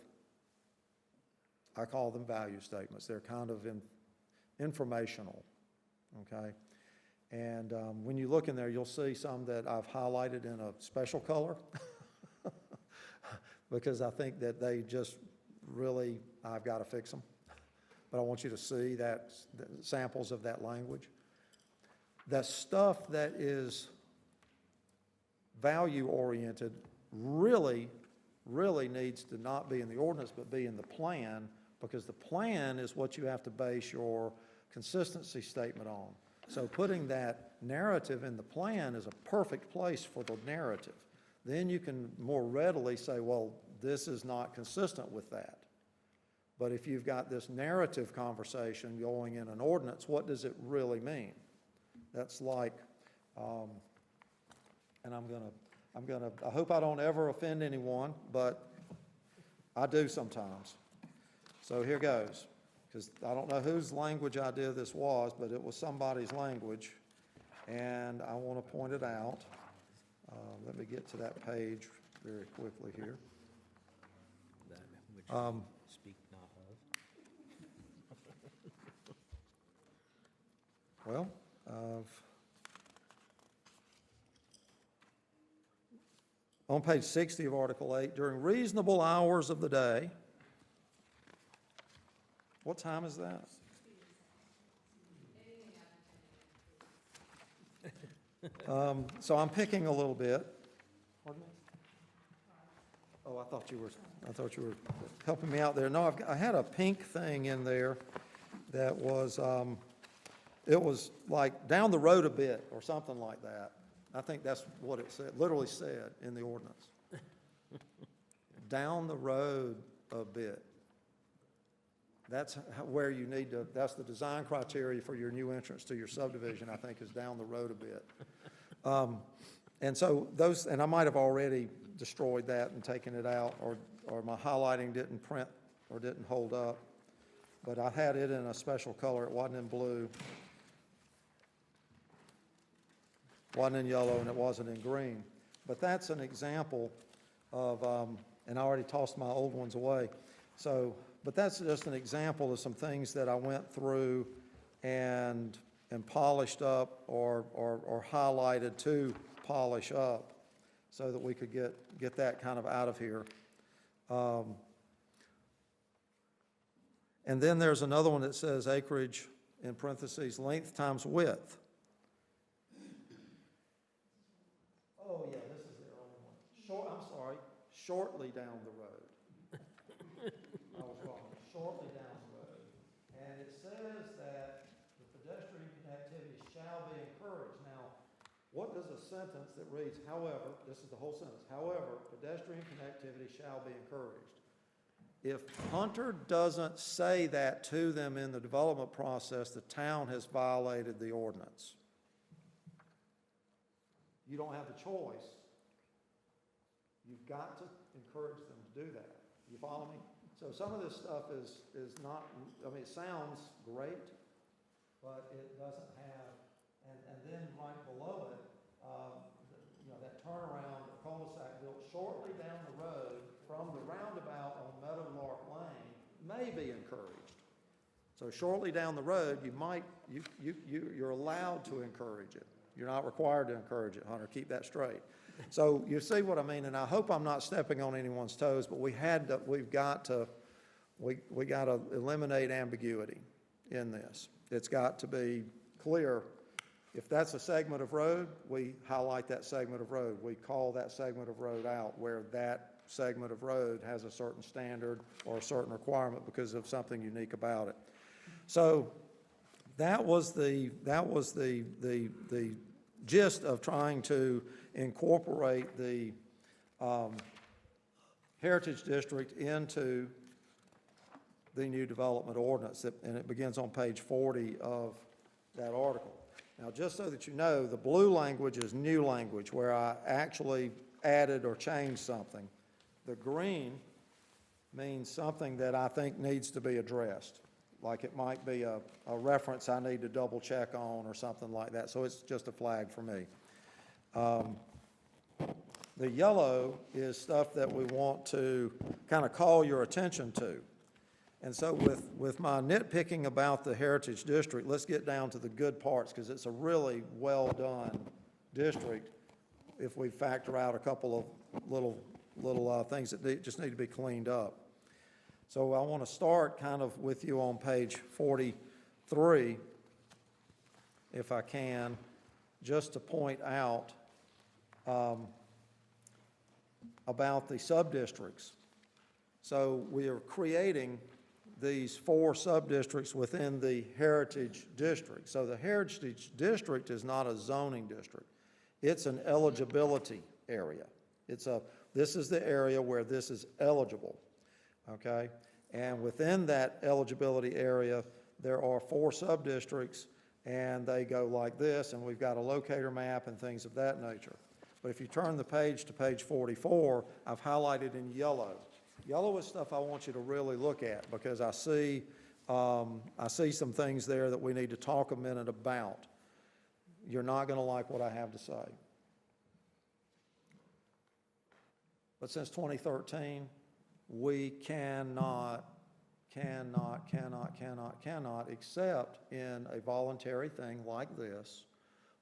I call them value statements. They're kind of informational, okay? And when you look in there, you'll see some that I've highlighted in a special color because I think that they just really, I've got to fix them. But I want you to see that samples of that language. The stuff that is value-oriented really needs to not be in the ordinance but be in the plan, because the plan is what you have to base your consistency statement on. So putting that narrative in the plan is a perfect place for the narrative. Then you can more readily say, well, this is not consistent with that. But if you've got this narrative conversation going in an ordinance, what does it really mean? That's like And I hope I don't ever offend anyone, but I do sometimes. So here goes, because I don't know whose language idea this was, but it was somebody's language, and I want to point it out. Let me get to that page very quickly here. Speak not of. Well, on page 60 of Article 8, during reasonable hours of the day, what time is that? So I'm picking a little bit. Pardon me? Oh, I thought you were helping me out there. No, I had a pink thing in there that was, it was like down the road a bit or something like that. I think that's what it said, literally said in the ordinance. Down the road a bit. That's where you need to, that's the design criteria for your new entrance to your subdivision, I think, is down the road a bit. And so those, and I might have already destroyed that and taken it out, or my highlighting didn't print or didn't hold up. But I had it in a special color, it wasn't in blue. Wasn't in yellow, and it wasn't in green. But that's an example of, and I already tossed my old ones away. So, but that's just an example of some things that I went through and polished up or highlighted to polish up so that we could get that kind of out of here. And then there's another one that says acreage, in parentheses, length times width. Oh, yeah, this is the only one. I'm sorry, shortly down the road. I was wrong, shortly down the road. And it says that the pedestrian connectivity shall be encouraged. Now, what does a sentence that reads, however, this is the whole sentence, however, pedestrian connectivity shall be encouraged? If Hunter doesn't say that to them in the development process, the town has violated the ordinance. You don't have a choice. You've got to encourage them to do that. You follow me? So some of this stuff is not, I mean, it sounds great, but it doesn't have, and then right below it, you know, that turnaround, the cul-de-sac built shortly down the road from the roundabout on Meadowlark Lane may be encouraged. So shortly down the road, you're allowed to encourage it. You're not required to encourage it, Hunter. Keep that straight. So you see what I mean, and I hope I'm not stepping on anyone's toes, but we've got to eliminate ambiguity in this. It's got to be clear. If that's a segment of road, we highlight that segment of road. We call that segment of road out where that segment of road has a certain standard or a certain requirement because of something unique about it. So that was the gist of trying to incorporate the Heritage District into the new development ordinance, and it begins on page 40 of that article. Now, just so that you know, the blue language is new language, where I actually added or changed something. The green means something that I think needs to be addressed, like it might be a reference I need to double check on or something like that, so it's just a flag for me. The yellow is stuff that we want to kind of call your attention to. And so with my nitpicking about the Heritage District, let's get down to the good parts, because it's a really well-done district if we factor out a couple of little things that just need to be cleaned up. So I want to start kind of with you on page 43, if I can, just to point out about the sub-districts. So we are creating these 4 sub-districts within the Heritage District. So the Heritage District is not a zoning district. It's an eligibility area. This is the area where this is eligible, okay? And within that eligibility area, there are 4 sub-districts, and they go like this, and we've got a locator map and things of that nature. But if you turn the page to page 44, I've highlighted in yellow. Yellow is stuff I want you to really look at, because I see some things there that we need to talk a minute about. You're not going to like what I have to say. But since 2013, we cannot, except in a voluntary thing like this,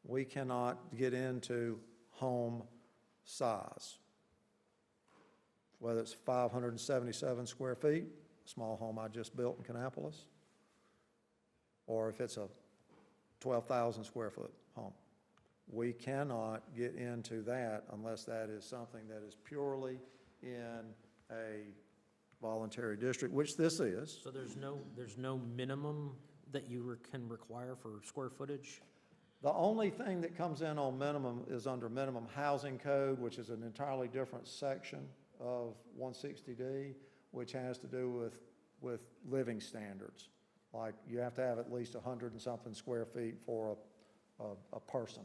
we cannot get into home size. Whether it's 577 square feet, small home I just built in Kannapolis, or if it's a 12,000 square foot home. We cannot get into that unless that is something that is purely in a voluntary district, which this is. So there's no minimum that you can require for square footage? The only thing that comes in on minimum is under minimum housing code, which is an entirely different section of 160D, which has to do with living standards. Like, you have to have at least 100 and something square feet for a person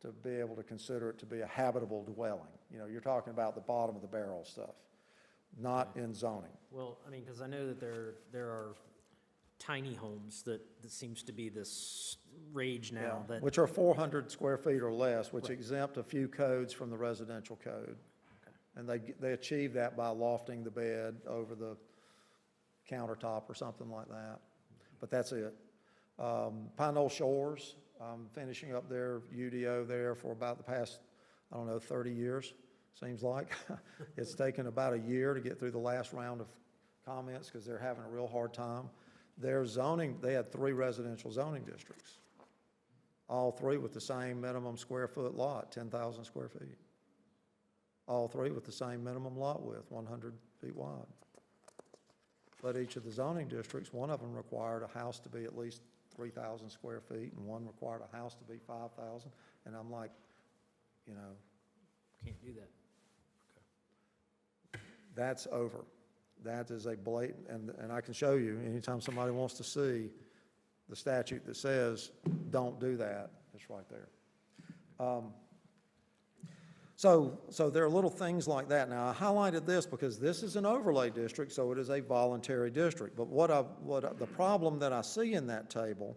to be able to consider it to be a habitable dwelling. You know, you're talking about the bottom of the barrel stuff, not in zoning. Well, I mean, because I know that there are tiny homes that seems to be this rage now that. Which are 400 square feet or less, which exempt a few codes from the residential code. And they achieve that by lofting the bed over the countertop or something like that. But that's it. Pine Knoll Shores, I'm finishing up their UDO there for about the past, 30 years, seems like. It's taken about a year to get through the last round of comments because they're having a real hard time. Their zoning, they had 3 residential zoning districts, all 3 with the same minimum square foot lot, 10,000 square feet. All 3 with the same minimum lot width, 100 feet wide. But each of the zoning districts, one of them required a house to be at least 3,000 square feet, and one required a house to be 5,000. And I'm like, Can't do that. that's over. That is a blatant, and I can show you, anytime somebody wants to see the statute that says, don't do that, it's right there. So there are little things like that. Now, I highlighted this because this is an overlay district, so it is a voluntary district. But the problem that I see in that table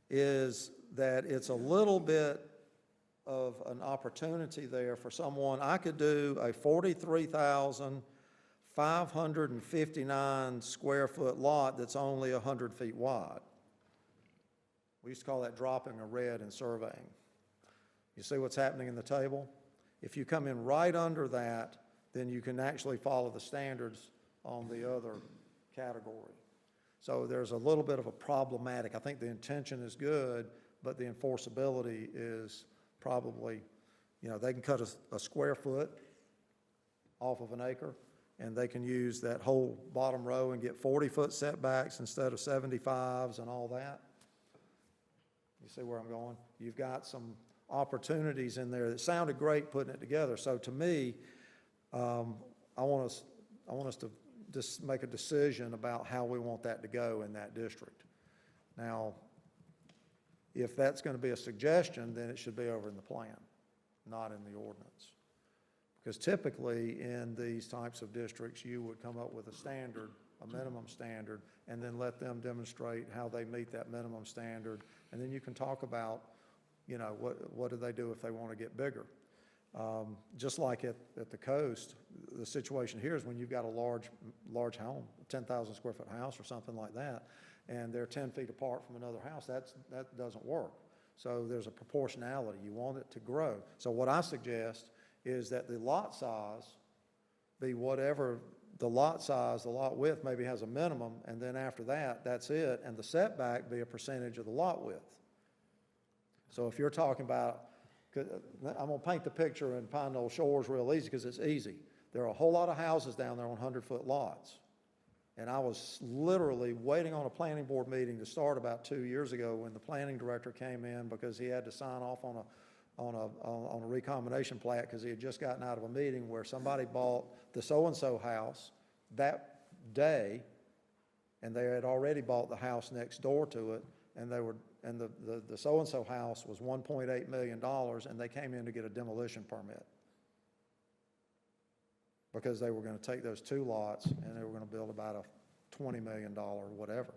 is that it's a little bit of an opportunity there for someone. I could do a 43,559 square foot lot that's only 100 feet wide. We used to call that dropping a red in surveying. You see what's happening in the table? If you come in right under that, then you can actually follow the standards on the other category. So there's a little bit of a problematic. I think the intention is good, but the enforceability is probably, they can cut a square foot off of an acre, and they can use that whole bottom row and get 40-foot setbacks instead of 75s and all that. You see where I'm going? You've got some opportunities in there that sounded great putting it together. So to me, I want us to just make a decision about how we want that to go in that district. Now, if that's going to be a suggestion, then it should be over in the plan, not in the ordinance. Because typically in these types of districts, you would come up with a standard, a minimum standard, and then let them demonstrate how they meet that minimum standard. And then you can talk about, what do they do if they want to get bigger? Just like at the coast, the situation here is when you've got a large home, 10,000 square foot house or something like that, and they're 10 feet apart from another house, that doesn't work. So there's a proportionality. You want it to grow. So what I suggest is that the lot size be whatever the lot size, the lot width maybe has a minimum, and then after that, that's it, and the setback be a percentage of the lot width. So if you're talking about, I'm going to paint the picture in Pine Knoll Shores real easy because it's easy. There are a whole lot of houses down there on 100-foot lots. And I was literally waiting on a planning board meeting to start about 2 years ago when the planning director came in because he had to sign off on a recombination plat because he had just gotten out of a meeting where somebody bought the so-and-so house that day, and they had already bought the house next door to it, and they were and the so-and-so house was $1.8 million, and they came in to get a demolition permit because they were going to take those two lots and they were going to build about a $20 million whatever.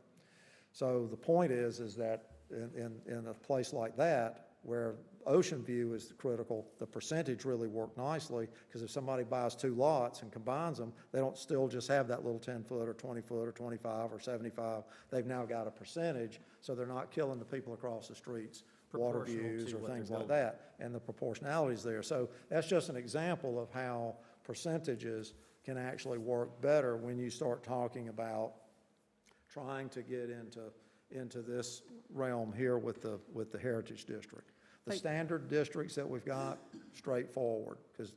So the point is that in a place like that, where ocean view is critical, the percentage really worked nicely, because if somebody buys two lots and combines them, they don't still just have that little 10-foot or 20-foot or 25 or 75. They've now got a percentage, so they're not killing the people across the streets, water Proportional views to or what they're things like building. that, and the proportionality's there. So that's just an example of how percentages can actually work better when you start talking about trying to get into this realm here with the Heritage District. The standard districts that we've got, straightforward, because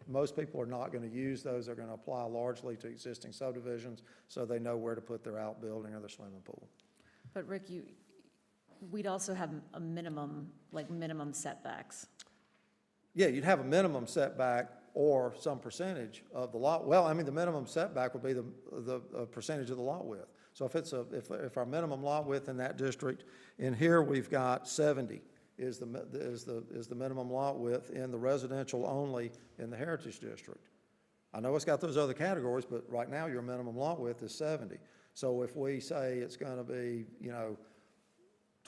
most people are not going to use those. They're going to apply largely to existing subdivisions, so they know where to put their outbuilding or their swimming pool. But Rick, we'd also have a minimum, like minimum setbacks. Yeah, you'd have a minimum setback or some percentage of the lot. Well, I mean, the minimum setback would be the percentage of the lot width. So if our minimum lot width in that district, in here we've got 70 is the minimum lot width in the residential only in the Heritage District. I know it's got those other categories, but right now your minimum lot width is 70. So if we say it's going to be,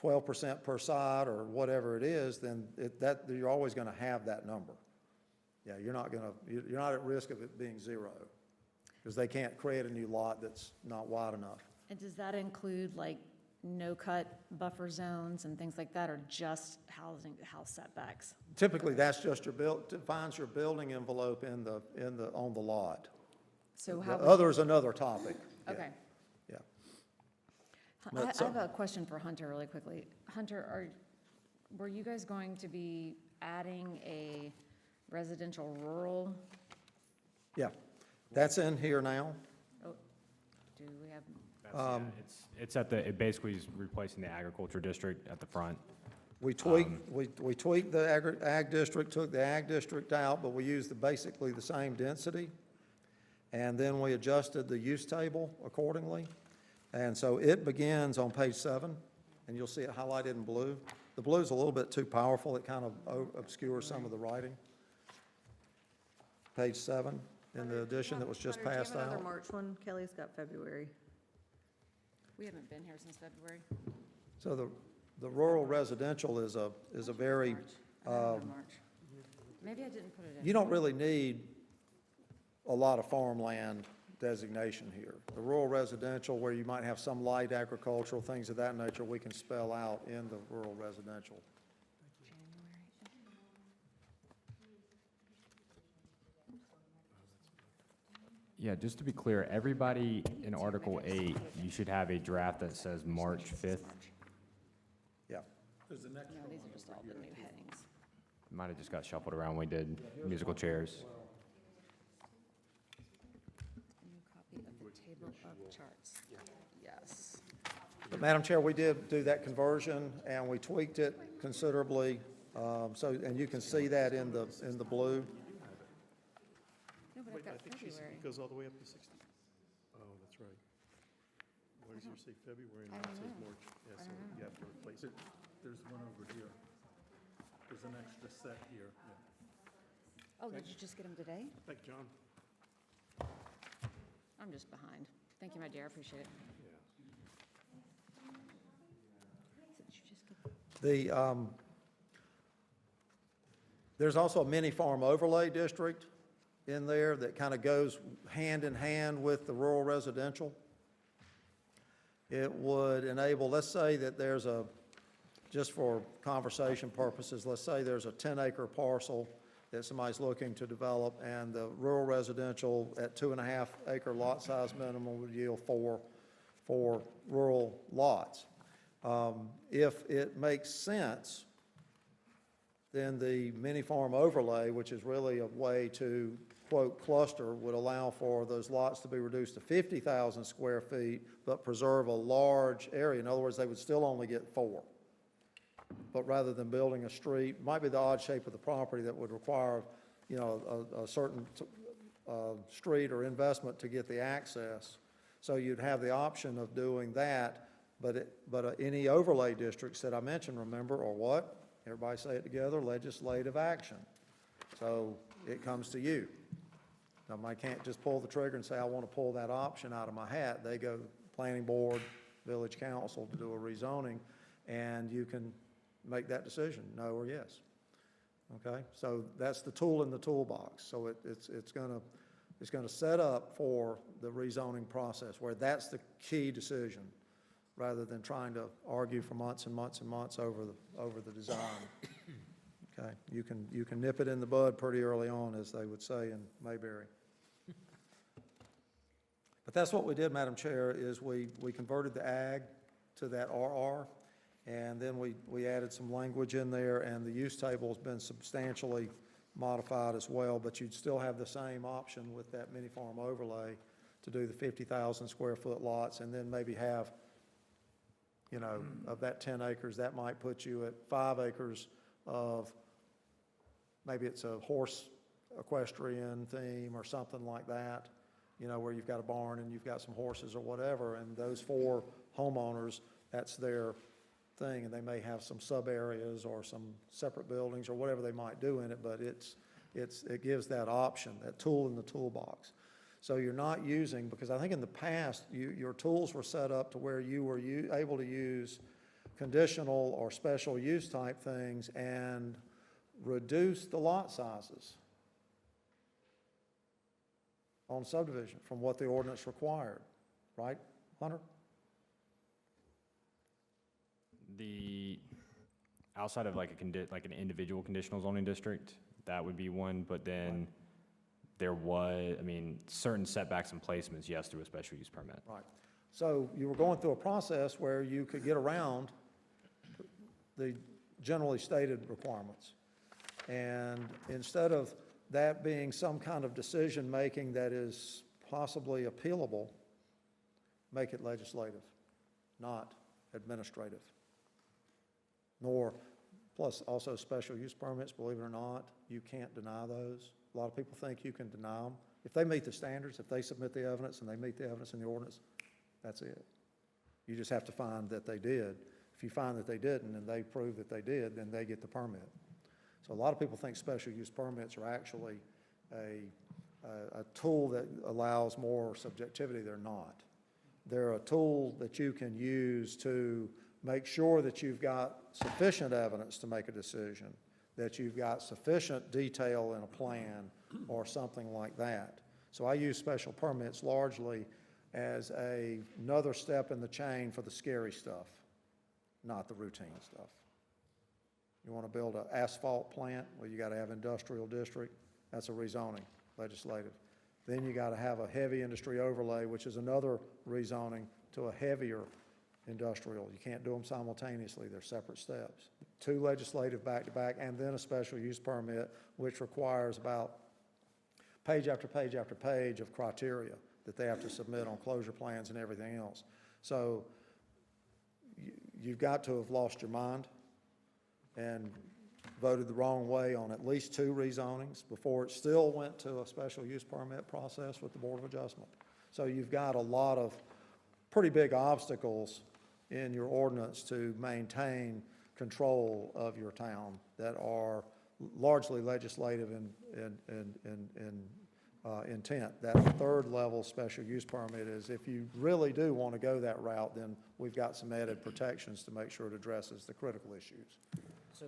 12% per side or whatever it is, then you're always going to have that number. Yeah, you're not at risk of it being zero, because they can't create a new lot that's not wide enough. And does that include like no-cut buffer zones and things like that, or just house setbacks? Typically, that's just defines your building envelope on the lot. So The how? other's another topic. Yeah, Okay. Yeah. I So- have a question for Hunter really quickly. Hunter, were you guys going to be adding a residential rural? Yeah, that's in here now. Oh, do we have, It basically is replacing the agriculture district at the front. We tweaked the ag district, took the ag district out, but we used basically the same density. And then we adjusted the use table accordingly. And so it begins on page 7, and you'll see it highlighted in blue. The blue is a little bit too powerful. It kind of obscures some of the writing. Page 7 in the edition that was just passed Do you have another out. March one? Kelly's got February. we haven't been here since February. So the rural residential is a very, March. I don't know March. Maybe I didn't put it in. you don't really need a lot of farmland designation here. The rural residential, where you might have some light agricultural, things of that nature, we can spell out in the rural residential. Yeah, just to be clear, everybody in Article 8, you should have a draft that says March 5th. Yeah. No, these are just all the new headings. Might have just got shuffled around when we did musical chairs. A new copy of the table of charts. Yes. But Madam Chair, we did do that conversion, and we tweaked it considerably. And you can see that in the blue. No, but I've got February. It goes all the way up to 60. Oh, that's right. Why does yours say February and I now it don't says know. March? Yeah, so you have to replace it. There's one over here. There's an extra set here. Oh, did you just get them today? Thank you, John. I'm just behind. Thank you, my dear, I appreciate it. Did you just get? There's also a mini farm overlay district in there that kind of goes hand in hand with the rural residential. It would enable, let's say that there's just for conversation purposes, let's say there's a 10-acre parcel that somebody's looking to develop, and the rural residential at 2.5-acre lot size minimum would yield four rural lots. If it makes sense, then the mini farm overlay, which is really a way to, quote, cluster, would allow for those lots to be reduced to 50,000 square feet, but preserve a large area. In other words, they would still only get 4. But rather than building a street, might be the odd shape of the property that would require, a certain street or investment to get the access. So you'd have the option of doing that But any overlay districts that I mentioned, remember, or what? Everybody say it together, legislative action. So it comes to you. Somebody can't just pull the trigger and say, I want to pull that option out of my hat. They go planning board, village council to do a rezoning, and you can make that decision, no or yes. Okay, so that's the tool in the toolbox. So it's gonna set up for the rezoning process where that's the key decision, rather than trying to argue for months and months and months over the design. Okay, you can nip it in the bud pretty early on, as they would say in Mayberry. But that's what we did, Madam Chair, is we converted the ag to that RR, and then we added some language in there, and the use table has been substantially modified as well, but you'd still have the same option with that mini farm overlay to do the 50,000 square foot lots, and then maybe have, you know, of that 10 acres, that might put you at 5 acres of, maybe it's a horse equestrian theme or something like that, you know, where you've got a barn and you've got some horses or whatever, and those 4 homeowners, that's their thing, and they may have some sub areas or some separate buildings or whatever they might do in it, but it gives that option, that tool in the toolbox. So you're not using, because I think in the past, your tools were set up to where you were able to use conditional or special use type things and reduce the lot sizes on subdivision from what the ordinance required, right, Hunter? Outside of like an individual conditional zoning district, that would be one, but then there was, I mean, certain setbacks and placements, yes, through a special use permit. Right. So you were going through a process where you could get around the generally stated requirements. And instead of that being some kind of decision-making that is possibly appealable, make it legislative, not administrative. Nor, plus also special use permits, believe it or not, you can't deny those. A lot of people think you can deny them. If they meet the standards, if they submit the evidence and they meet the evidence in the ordinance, that's it. You just have to find that they did. If you find that they didn't and they prove that they did, then they get the permit. So a lot of people think special use permits are actually a tool that allows more subjectivity. They're not. They're a tool that you can use to make sure that you've got sufficient evidence to make a decision, that you've got sufficient detail in a plan or something like that. So I use special permits largely as another step in the chain for the scary stuff, not the routine stuff. You want to build an asphalt plant, well, you got to have industrial district. That's a rezoning, legislative. Then you got to have a heavy industry overlay, which is another rezoning to a heavier industrial. You can't do them simultaneously. They're separate steps. 2 legislative back-to-back, and then a special use permit, which requires about page after page after page of criteria that they have to submit on closure plans and everything else. So you've got to have lost your mind and voted the wrong way on at least 2 rezonings before it still went to a special use permit process with the Board of Adjustment. So you've got a lot of pretty big obstacles in your ordinance to maintain control of your town that are largely legislative in intent. That 3rd level special use permit is, if you really do want to go that route, then we've got some added protections to make sure it addresses the critical issues. So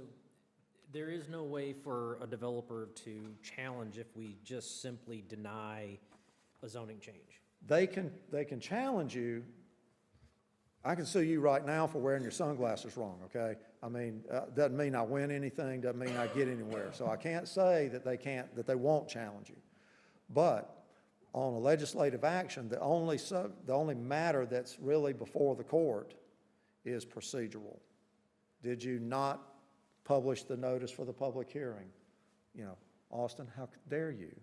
there is no way for a developer to challenge if we just simply deny a zoning change? They can challenge you. I can sue you right now for wearing your sunglasses wrong, okay? I mean, doesn't mean I win anything, doesn't mean I get anywhere. So I can't say that they won't challenge you. But on a legislative action, the only matter that's really before the court is procedural. Did you not publish the notice for the public hearing? You know, Austin, how dare you?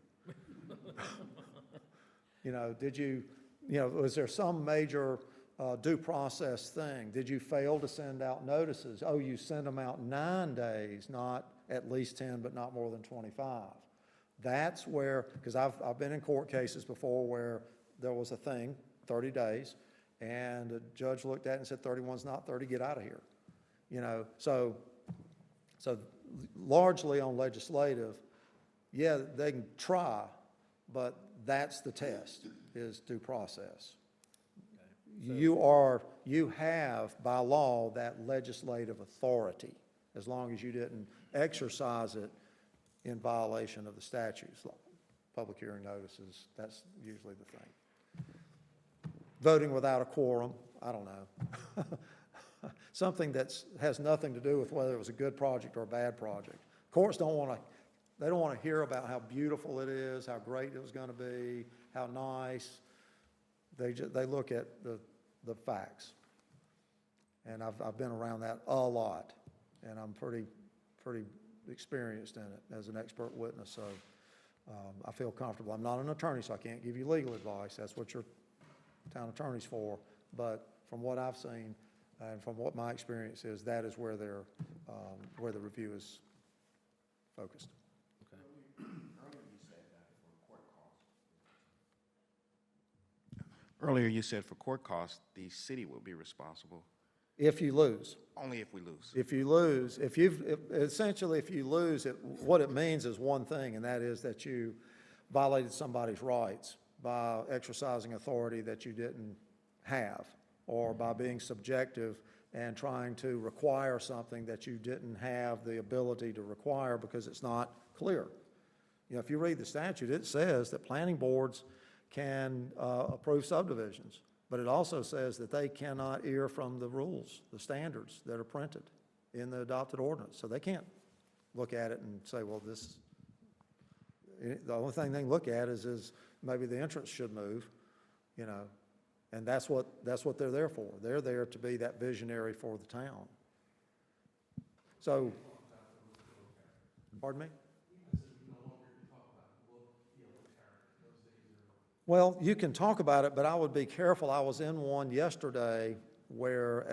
You know, was there some major due process thing? Did you fail to send out notices? Oh, you sent them out 9 days, not at least 10, but not more than 25. That's where, because I've been in court cases before where there was a thing, 30 days, and the judge looked at it and said, 31's not 30, get out of here. You know, so largely on legislative, yeah, they can try, but that's the test, is due process. You have by law that legislative authority, as long as you didn't exercise it in violation of the statutes. Public hearing notices, that's usually the thing. Voting without a quorum, I don't know. Something that has nothing to do with whether it was a good project or a bad project. Courts don't want to hear about how beautiful it is, how great it was going to be, how nice. They look at the facts. And I've been around that a lot, and I'm pretty experienced in it as an expert witness, so I feel comfortable. I'm not an attorney, so I can't give you legal advice. That's what your town attorney's for. But from what I've seen and from what my experience is, that is where where the review is focused. Earlier, you said for court costs, the city will be responsible, If you lose. only if we lose. If you lose, essentially, if you lose, what it means is one thing, and that is that you violated somebody's rights by exercising authority that you didn't have, or by being subjective and trying to require something that you didn't have the ability to require because it's not clear. You know, if you read the statute, it says that planning boards can approve subdivisions. But it also says that they cannot err from the rules, the standards that are printed in the adopted ordinance. So they can't look at it and say, well, the only thing they can look at is maybe the entrance should move, you know, and that's what they're there for. They're there to be that visionary for the town. So, pardon me? Well, you can talk about it, but I would be careful. I was in one yesterday where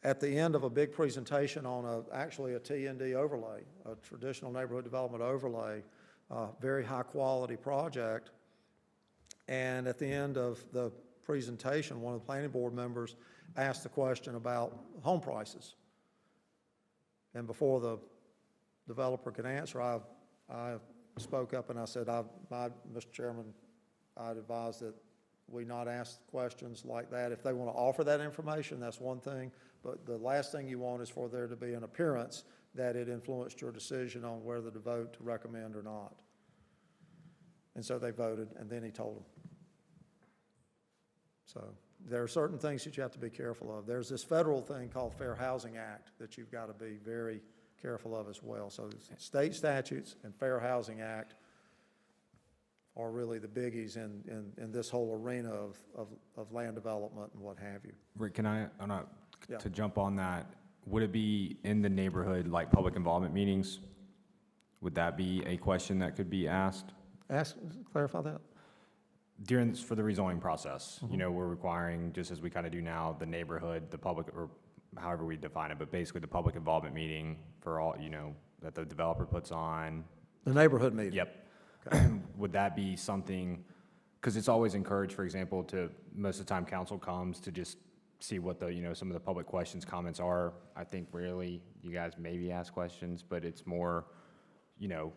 at the end of a big presentation on actually a TND overlay, a traditional neighborhood development overlay, very high quality project. And at the end of the presentation, one of the planning board members asked the question about home prices. And before the developer could answer, I spoke up and I said, Mr. Chairman, I'd advise that we not ask questions like that. If they want to offer that information, that's one thing, but the last thing you want is for there to be an appearance that it influenced your decision on whether to vote to recommend or not. And so they voted, and then he told them. So there are certain things that you have to be careful of. There's this federal thing called Fair Housing Act that you've got to be very careful of as well. So state statutes and Fair Housing Act are really the biggies in this whole arena of land development and what have you. Rick, can I, Yeah. to jump on that, would it be in the neighborhood, like public involvement meetings? Would that be a question that could be asked? Clarify that. For the rezoning process, you know, we're requiring, just as we kind of do now, the neighborhood, the public, or however we define it, but basically the public involvement meeting for all, you know, that the developer puts on. The neighborhood meeting. Yep. Would that be something, because it's always encouraged, for example, to, most of the time council comes to just see what the, you know, some of the public questions, comments are. I think rarely you guys maybe ask questions, but it's more, you know.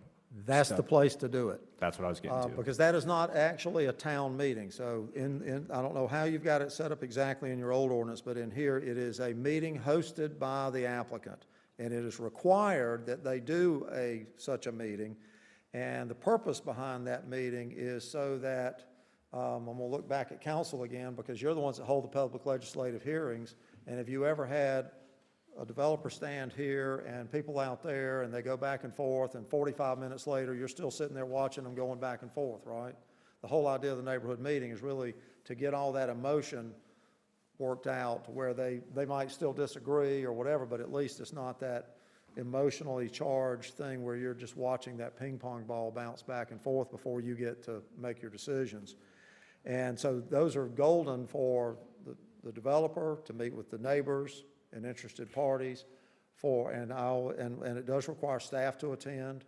That's the place to do it. That's what I was getting to. Because that is not actually a town meeting. So I don't know how you've got it set up exactly in your old ordinance, but in here, it is a meeting hosted by the applicant. And it is required that they do such a meeting. And the purpose behind that meeting is so that, I'm going to look back at council again, because you're the ones that hold the public legislative hearings. And have you ever had a developer stand here and people out there and they go back and forth, and 45 minutes later, you're still sitting there watching them going back and forth, right? The whole idea of the neighborhood meeting is really to get all that emotion worked out to where they might still disagree or whatever, but at least it's not that emotionally charged thing where you're just watching that ping pong ball bounce back and forth before you get to make your decisions. And so those are golden for the developer to meet with the neighbors and interested parties and it does require staff to attend.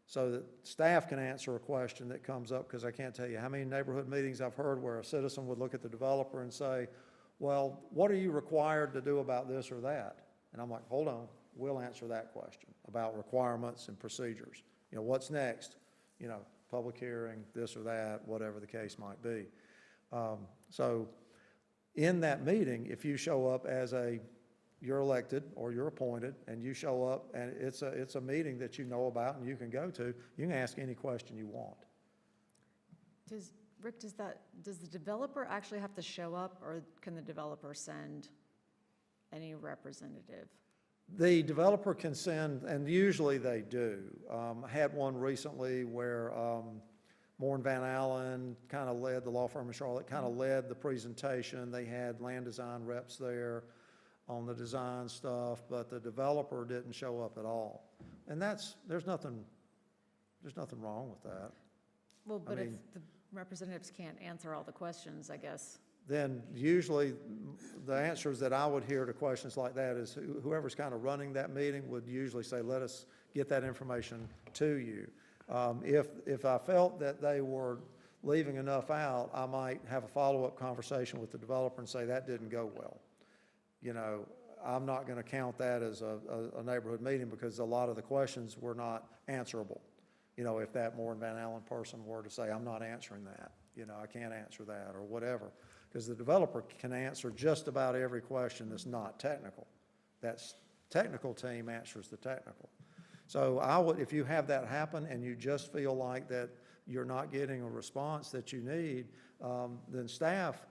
so that staff can answer a question that comes up, because I can't tell you how many neighborhood meetings I've heard where a citizen would look at the developer and say, well, what are you required to do about this or that? And I'm like, hold on, we'll answer that question about requirements and procedures. You know, what's next? You know, public hearing, this or that, whatever the case might be. So in that meeting, if you show up as you're elected or you're appointed, and you show up and it's a meeting that you know about and you can go to, you can ask any question you want. Rick, does the developer actually have to show up, or can the developer send any representative? The developer can send, and usually they do. I had one recently where Moore and Van Allen kind of led, the law firm in Charlotte, kind of led the presentation. They had land design reps there on the design stuff, but the developer didn't show up at all. And there's nothing wrong with that. Well, but if the representatives can't answer all the questions, I guess. Then usually the answers that I would hear to questions like that is whoever's kind of running that meeting would usually say, let us get that information to you. If I felt that they were leaving enough out, I might have a follow-up conversation with the developer and say, that didn't go well. You know, I'm not going to count that as a neighborhood meeting, because a lot of the questions were not answerable. You know, if that Moore and Van Allen person were to say, I'm not answering that, you know, I can't answer that, or whatever. Because the developer can answer just about every question that's not technical. That's technical team answers the technical. So I would, if you have that happen and you just feel like that you're not getting a response that you need, then staff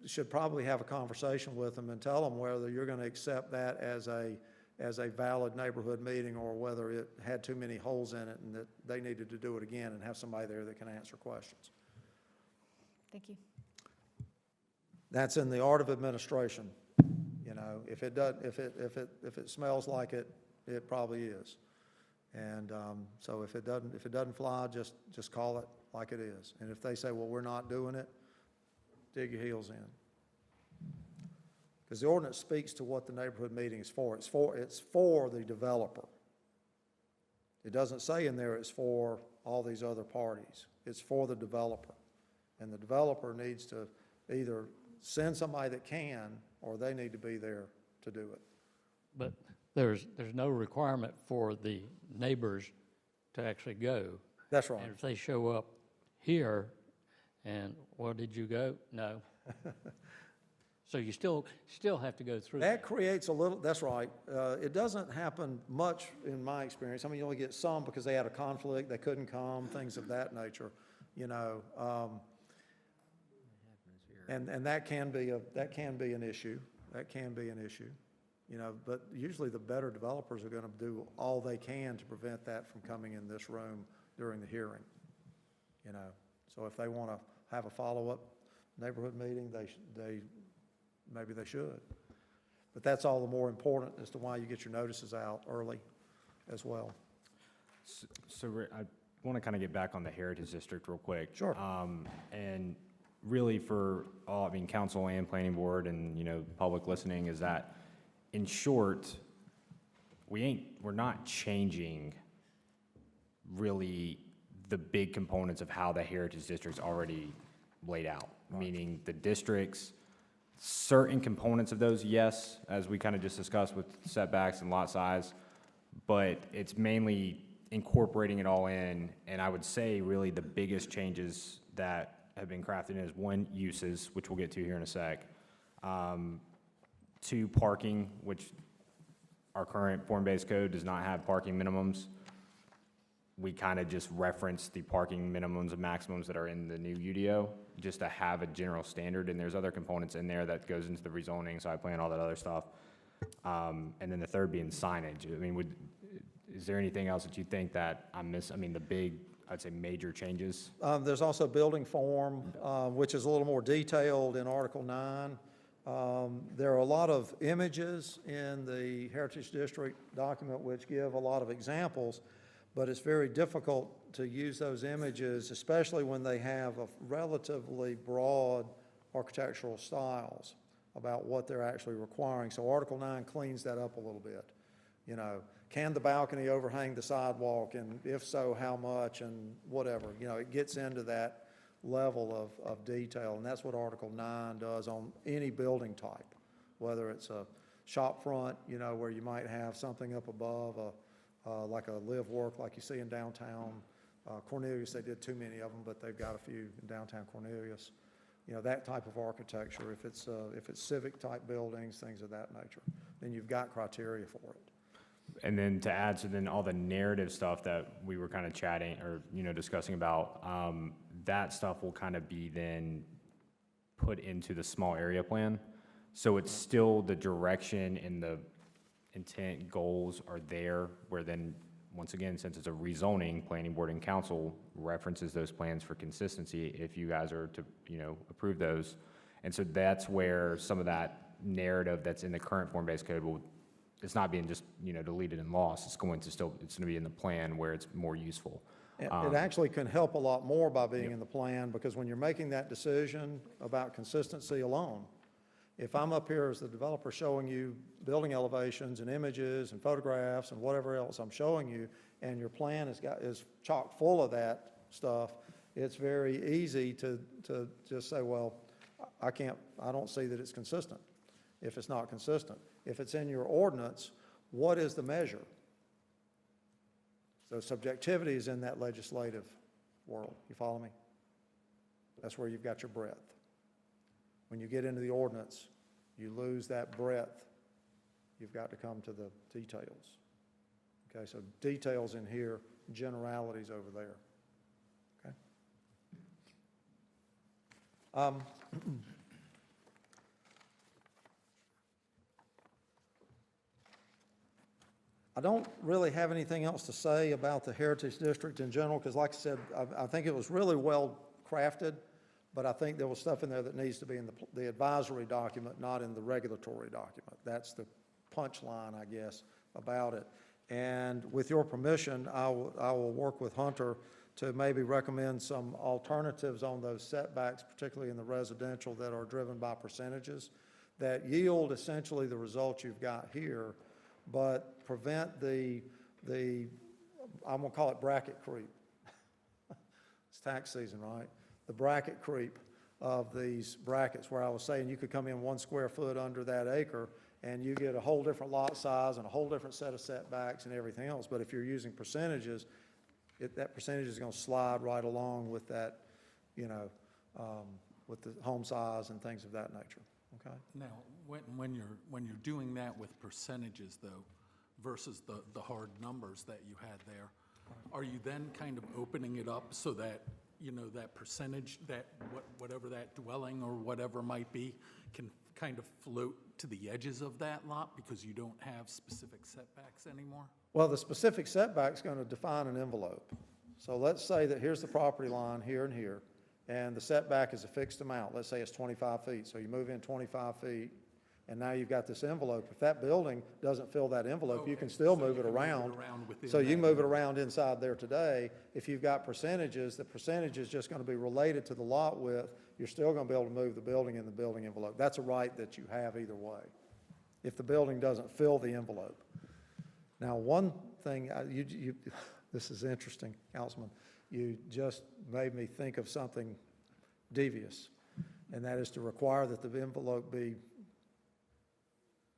should probably have a conversation with them and tell them whether you're going to accept that as a valid neighborhood meeting, or whether it had too many holes in it and that they needed to do it again and have somebody there that can answer questions. Thank you. That's in the art of administration. You know, if it does, if it smells like it, it probably is. And so if it doesn't fly, just call it like it is. And if they say, well, we're not doing it, dig your heels in. Because the ordinance speaks to what the neighborhood meeting is for. It's for the developer. It doesn't say in there it's for all these other parties. It's for the developer. And the developer needs to either send somebody that can, or they need to be there to do it. But there's no requirement for the neighbors to actually go. That's right. And if they show up here and, well, did you go? No. So you still have to go through That creates a little, that's right. It doesn't happen much in my experience. I mean, you only get some because they had a conflict, they couldn't come, things of that nature, you know. And that can be an issue. That can be an issue, you know. But usually the better developers are going to do all they can to prevent that from coming in this room during the hearing, you know. So if they want to have a follow-up neighborhood meeting, maybe they should. But that's all the more important as to why you get your notices out early as well. So Rick, I want to kind of get back on the Heritage District real quick. Sure. And really for all, I mean, council and planning board and, you know, public listening, is that, in short, we're not changing really the big components of how the Heritage District's already laid out. Right. Meaning the districts, certain components of those, yes, as we kind of just discussed with setbacks and lot size, but it's mainly incorporating it all in. And I would say really the biggest changes that have been crafted is, one, uses, which we'll get to here in a sec. Two, parking, which our current form-based code does not have parking minimums. We kind of just reference the parking minimums and maximums that are in the new UDO, just to have a general standard, and there's other components in there that goes into the rezoning, site plan, all that other stuff. And then the third being signage. I mean, is there anything else that you think that I mean, the big, I'd say, major changes? There's also building form, which is a little more detailed in Article 9. There are a lot of images in the Heritage District document which give a lot of examples, but it's very difficult to use those images, especially when they have a relatively broad architectural styles about what they're actually requiring. So Article 9 cleans that up a little bit. You know, can the balcony overhang the sidewalk, and if so, how much, and whatever. You know, it gets into that level of detail, and that's what Article 9 does on any building type, whether it's a shop front, you know, where you might have something up above, like a live work like you see in downtown Cornelius. They did too many of them, but they've got a few in downtown Cornelius. You know, that type of architecture. If it's civic type buildings, things of that nature, then you've got criteria for it. And then to add to then all the narrative stuff that we were kind of chatting or, you know, discussing about, that stuff will kind of be then put into the small area plan. So it's still the direction and the intent goals are there, where then, once again, since it's a rezoning, planning board and council references those plans for consistency if you guys are to, you know, approve those. And so that's where some of that narrative that's in the current form-based code will, it's not being just, you know, deleted and lost. It's going to be in the plan where it's more useful. It actually can help a lot more by being in the plan, because when you're making that decision about consistency alone, if I'm up here as the developer showing you building elevations and images and photographs and whatever else I'm showing you, and your plan is chock full of that stuff, it's very easy to just say, well, I don't see that it's consistent if it's not consistent. If it's in your ordinance, what is the measure? So subjectivity is in that legislative world. You follow me? That's where you've got your breadth. When you get into the ordinance, you lose that breadth. You've got to come to the details. Okay, so details in here, generalities over there. Okay? I don't really have anything else to say about the Heritage District in general, because like I said, I think it was really well crafted, but I think there was stuff in there that needs to be in the advisory document, not in the regulatory document. That's the punchline, I guess, about it. And with your permission, I will work with Hunter to maybe recommend some alternatives on those setbacks, particularly in the residential, that are driven by percentages, that yield essentially the results you've got here, but prevent the I'm gonna call it bracket creep. It's tax season, right? The bracket creep of these brackets, where I was saying you could come in 1 square foot under that acre and you get a whole different lot size and a whole different set of setbacks and everything else. But if you're using percentages, that percentage is gonna slide right along with that, you know, with the home size and things of that nature, okay? Now, when you're doing that with percentages, though, versus the hard numbers that you had there, are you then kind of opening it up so that, you know, that percentage, that whatever that dwelling or whatever might be, can kind of float to the edges of that lot because you don't have specific setbacks anymore? Well, the specific setback's going to define an envelope. So let's say that here's the property line here and here, and the setback is a fixed amount. Let's say it's 25 feet. So you move in 25 feet, and now you've got this envelope. If that building doesn't fill that envelope, you can still move it around. So you can move it around inside there today. If you've got percentages, the percentage is just going to be related to the lot width. You're still going to be able to move the building in the building envelope. That's a right that you have either way, if the building doesn't fill the envelope. Now, one thing, this is interesting, Councilman. You just made me think of something devious, and that is to require that the envelope be,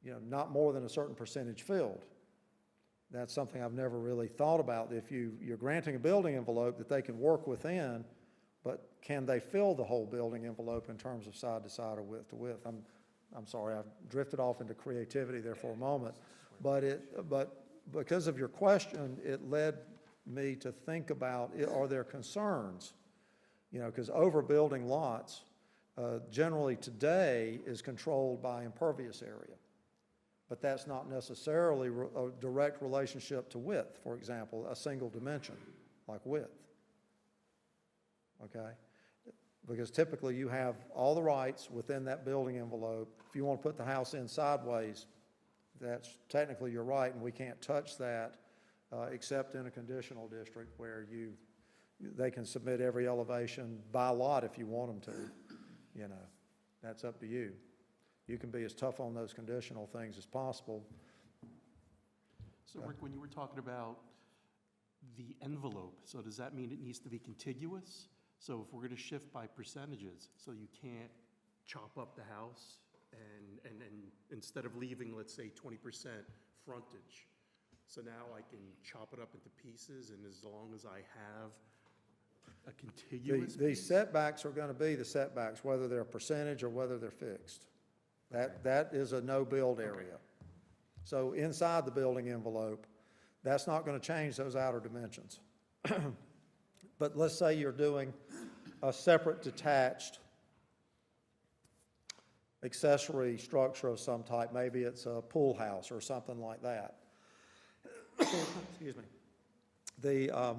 you know, not more than a certain percentage filled. That's something I've never really thought about. If you're granting a building envelope that they can work within, but can they fill the whole building envelope in terms of side to side or width to width? I'm sorry, I've drifted off into creativity there for a moment, but because of your question, it led me to think about, are there concerns? You know, because overbuilding lots generally today is controlled by impervious area. But that's not necessarily a direct relationship to width, for example, a single dimension like width. Okay? Because typically you have all the rights within that building envelope. If you want to put the house in sideways, that's technically your right, and we can't touch that except in a conditional district where they can submit every elevation by lot if you want them to. You know, that's up to you. You can be as tough on those conditional things as possible. So Rick, when you were talking about the envelope, so does that mean it needs to be contiguous? So if we're going to shift by percentages, so you can't chop up the house and instead of leaving, let's say, 20% frontage, so now I can chop it up into pieces, and as long as I have a contiguous The piece? setbacks are going to be the setbacks, whether they're a percentage or whether they're fixed. That is a no-build area. So inside the building envelope, that's not going to change those outer dimensions. But let's say you're doing a separate detached accessory structure of some type, maybe it's a pool house or something like that. Excuse me. There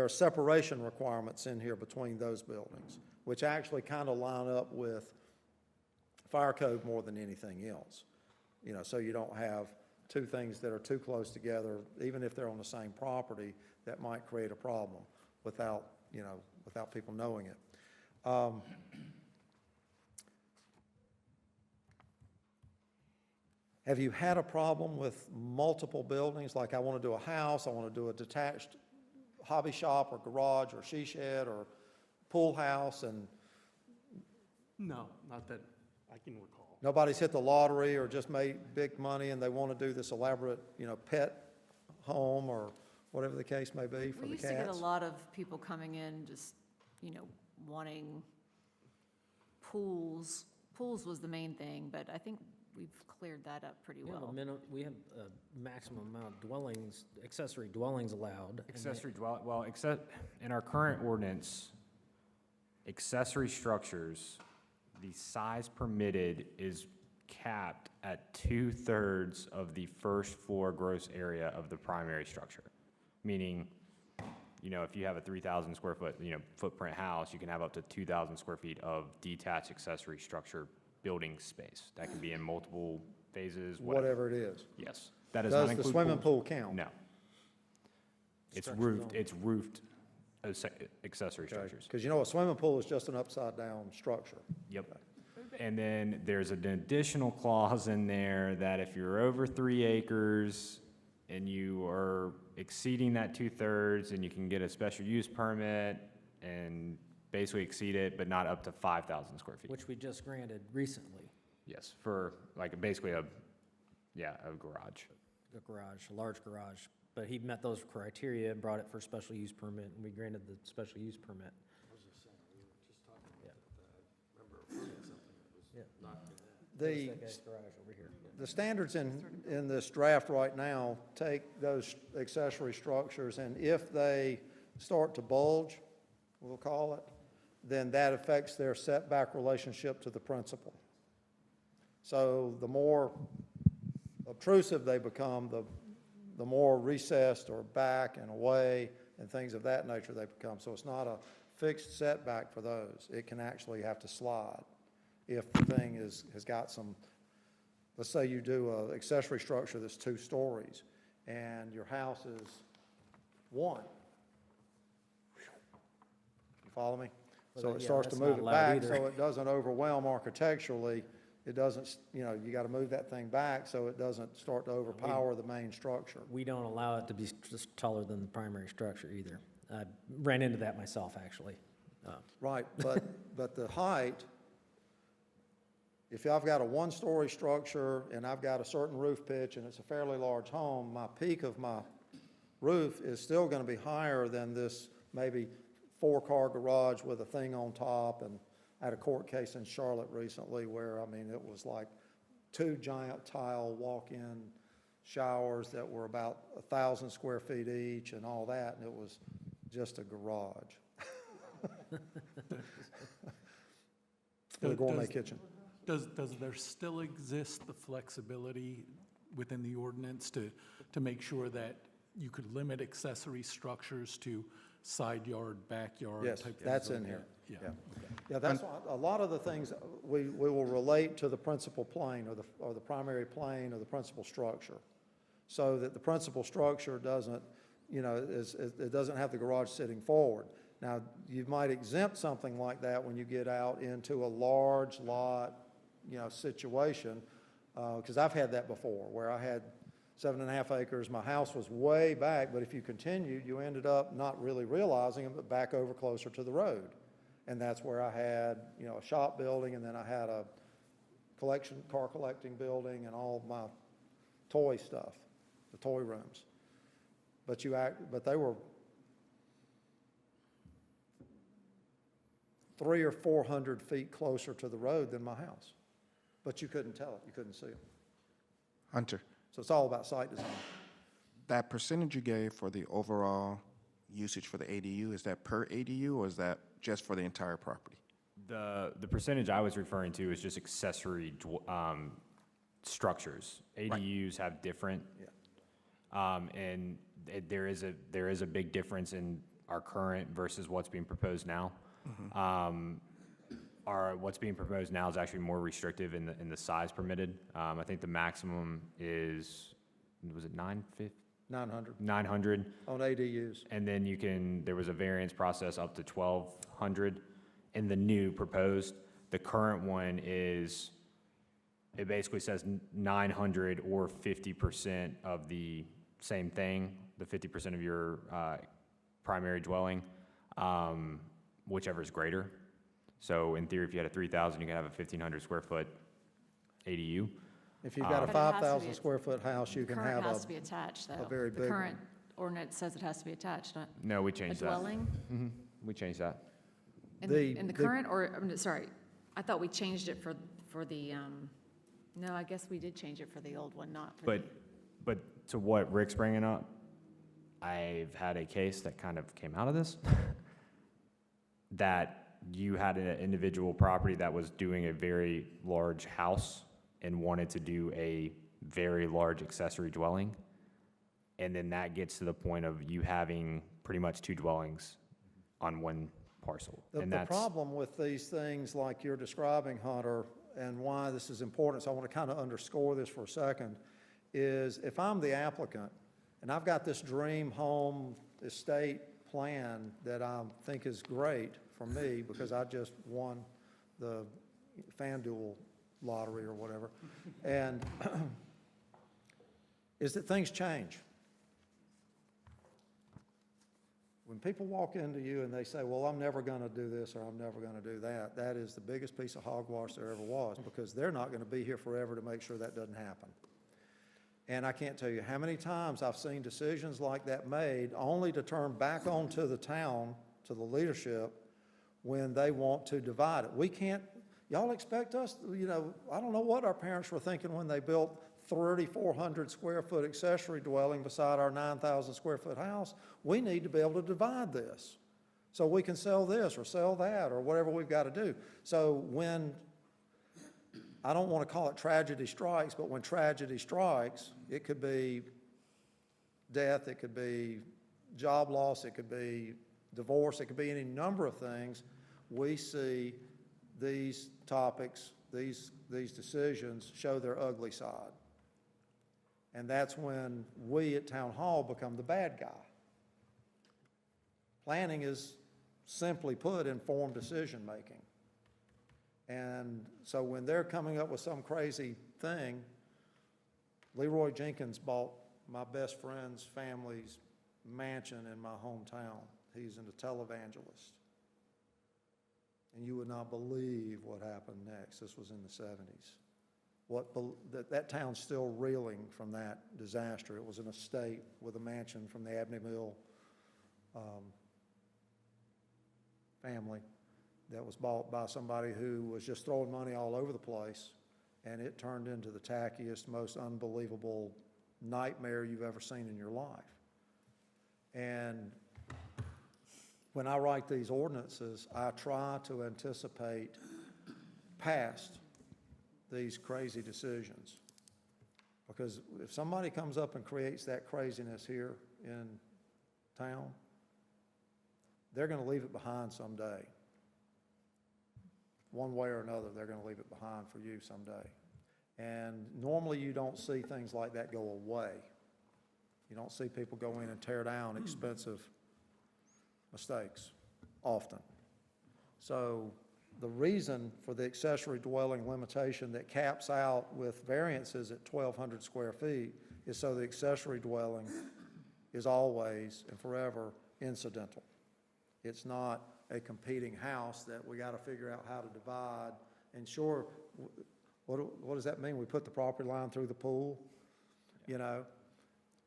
are separation requirements in here between those buildings, which actually kind of line up with fire code more than anything else. You know, so you don't have two things that are too close together, even if they're on the same property, that might create a problem without people knowing it. Have you had a problem with multiple buildings? Like I want to do a house, I want to do a detached hobby shop or garage or she shed or pool house, and No, not that I can recall. nobody's hit the lottery or just made big money and they want to do this elaborate, pet home or whatever the case may be for We the used to get a cats? lot of people coming in just, wanting pools. Pools was the main thing, but I think we've cleared that up pretty We have well. we have a maximum amount of dwellings, accessory dwellings allowed. and they- Accessory dwell, well, except in our current ordinance, accessory structures, the size permitted is capped at 2/3 of the first floor gross area of the primary structure. Meaning, if you have a 3,000 square foot, footprint house, you can have up to 2,000 square feet of detached accessory structure building space. That can be in multiple phases, Whatever it is. Yes. That does not Does the include swimming pools. pool count? No. It's Structures roofed, only. it's roofed accessory structures. Because a swimming pool is just an upside-down structure. Yep. And then there's an additional clause in there that if you're over 3 acres and you are exceeding that 2/3, and you can get a special use permit and basically exceed it, but not up to 5,000 square feet. Which we just granted recently, Yes, for basically a garage. a garage, a large garage. But he met those criteria and brought it for special use permit, and we granted the special use permit. The, That guy's garage over here. the standards in this draft right now take those accessory structures, and if they start to bulge, we'll call it, then that affects their setback relationship to the principal. So the more obtrusive they become, the more recessed or back and away and things of that nature they become. So it's not a fixed setback for those. It can actually have to slide if the thing has got some, let's say you do an accessory structure that's 2 stories and your house is 1. You follow me? Well, So then, it yeah, starts to that's move not it allowed back either. so it doesn't overwhelm architecturally. It doesn't, you got to move that thing back so it doesn't start to overpower the main structure. We don't allow it to be just taller than the primary structure either. I ran into that myself, actually. Right, but the height, if I've got a 1-story structure and I've got a certain roof pitch and it's a fairly large home, my peak of my roof is still going to be higher than this maybe 4-car garage with a thing on top. And I had a court case in Charlotte recently where, it was like 2 giant tile walk-in showers that were about 1,000 square feet each and all that, and it was just a garage. With a gourmet kitchen. Does there still exist the flexibility within the ordinance to make sure that you could limit accessory structures to side yard, backyard? Yes, type that's things in like here. that? Yeah. Yeah, that's, a lot of the things, we will relate to the principal plane or the primary plane or the principal structure. So that the principal structure doesn't, it doesn't have the garage sitting forward. Now, you might exempt something like that when you get out into a large lot, situation, because I've had that before, where I had 7.5 acres. My house was way back, but if you continued, you ended up not really realizing it, but back over closer to the road. And that's where I had, you know, a shop building, and then I had a car collecting building and all my toy stuff, the toy rooms. But they were 300 or 400 feet closer to the road than my house. But you couldn't tell it, you couldn't see it. Hunter, So it's all about site design. that percentage you gave for the overall usage for the ADU, is that per ADU or is that just for the entire property? The percentage I was referring to is just accessory structures. ADUs have different, and there is a big difference in our current versus what's being proposed now. What's being proposed now is actually more restrictive in the size permitted. I think the maximum was it 950? 900 900. on ADUs. And then there was a variance process up to 1,200 in the new proposed. The current one it basically says 900 or 50% of the same thing, the 50% of your primary dwelling, whichever is greater. So in theory, if you had a 3,000, you could have a 1,500 square foot ADU. If you've got a But it has to be 5,000 square foot house, you can have Current has to be attached, though. very The big current ordinance says it has to be attached, not No, we a changed that. dwelling. We changed that. In The- the the- current, or, sorry, I thought we changed it for the, no, I guess we did change it for the old one, not for the. But to what Rick's bringing up, I've had a case that kind of came out of this, that you had an individual property that was doing a very large house and wanted to do a very large accessory dwelling. And then that gets to the point of you having pretty much two dwellings on one parcel. The And that's, problem with these things like you're describing, Hunter, and why this is important, so I want to kind of underscore this for a second, is if I'm the applicant and I've got this dream home estate plan that I think is great for me because I just won the FanDuel lottery or whatever, and is that things change. When people walk into you and they say, well, I'm never going to do this or I'm never going to do that, that is the biggest piece of hogwash there ever was, because they're not going to be here forever to make sure that doesn't happen. And I can't tell you how many times I've seen decisions like that made only to turn back onto the town, to the leadership, when they want to divide it. We can't, y'all expect us, you know, I don't know what our parents were thinking when they built 3,400 square foot accessory dwelling beside our 9,000 square foot house. We need to be able to divide this so we can sell this or sell that or whatever we've got to do. So when, I don't want to call it tragedy strikes, but when tragedy strikes, it could be death, it could be job loss, it could be divorce, it could be any number of things. We see these topics, these decisions show their ugly side. And that's when we at Town Hall become the bad guy. Planning is, simply put, informed decision-making. And so when they're coming up with some crazy thing, Leroy Jenkins bought my best friend's family's mansion in my hometown. He's a televangelist. And you would not believe what happened next. This was in the 70s. That town's still reeling from that disaster. It was an estate with a mansion from the Abney Mill family that was bought by somebody who was just throwing money all over the place, and it turned into the tackiest, most unbelievable nightmare you've ever seen in your life. And when I write these ordinances, I try to anticipate past these crazy decisions. Because if somebody comes up and creates that craziness here in town, they're going to leave it behind someday. One way or another, they're going to leave it behind for you someday. And normally you don't see things like that go away. You don't see people go in and tear down expensive mistakes often. So the reason for the accessory dwelling limitation that caps out with variances at 1,200 square feet is so the accessory dwelling is always and forever incidental. It's not a competing house that we got to figure out how to divide. And sure, what does that mean? We put the property line through the pool, you know?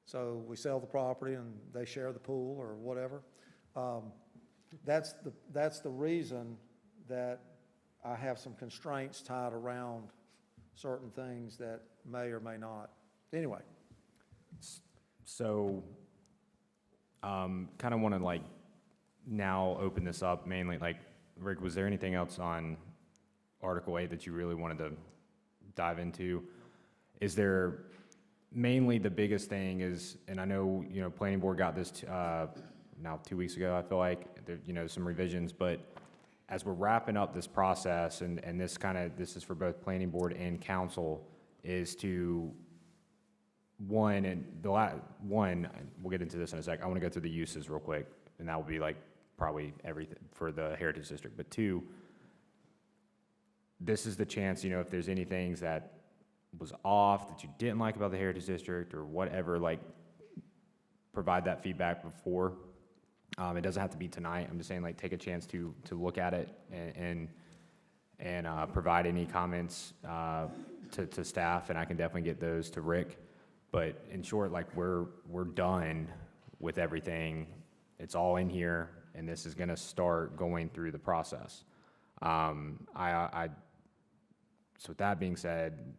So we sell the property and they share the pool or whatever. That's the reason that I have some constraints tied around certain things that may or may not. Anyway. So, kind of want to like now open this up mainly, like, Rick, was there anything else on Article 8 that you really wanted to dive into? Is there, mainly the biggest thing is, and I know, you know, Planning Board got this now 2 weeks ago, I feel like, there, you know, some revisions, but as we're wrapping up this process, and this is for both Planning Board and Council, is to, one, we'll get into this in a sec, I want to go through the uses real quick, and that will be like probably everything for the Heritage District, but two, this is the chance, you know, if there's any things that was off, that you didn't like about the Heritage District, or whatever, like, provide that feedback before. It doesn't have to be tonight, I'm just saying, like, take a chance to look at it and provide any comments to staff, and I can definitely get those to Rick. But in short, like, we're done with everything. It's all in here, and this is gonna start going through the process. So with that being said,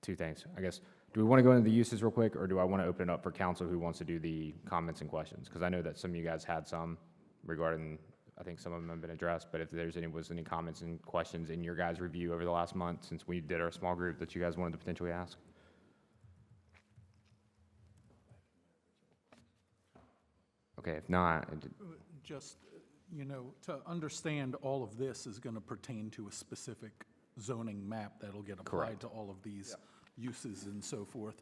two things, I guess. Do we want to go into the uses real quick, or do I want to open it up for council who wants to do the comments and questions? Because I know that some of you guys had some regarding, I think some of them have been addressed, but if was any comments and questions in your guys' review over the last month since we did our small group that you guys wanted to potentially ask? Okay, if not, Just, you know, to understand all of this is going to pertain to a specific zoning map that'll get applied Correct. to all of these uses and so forth.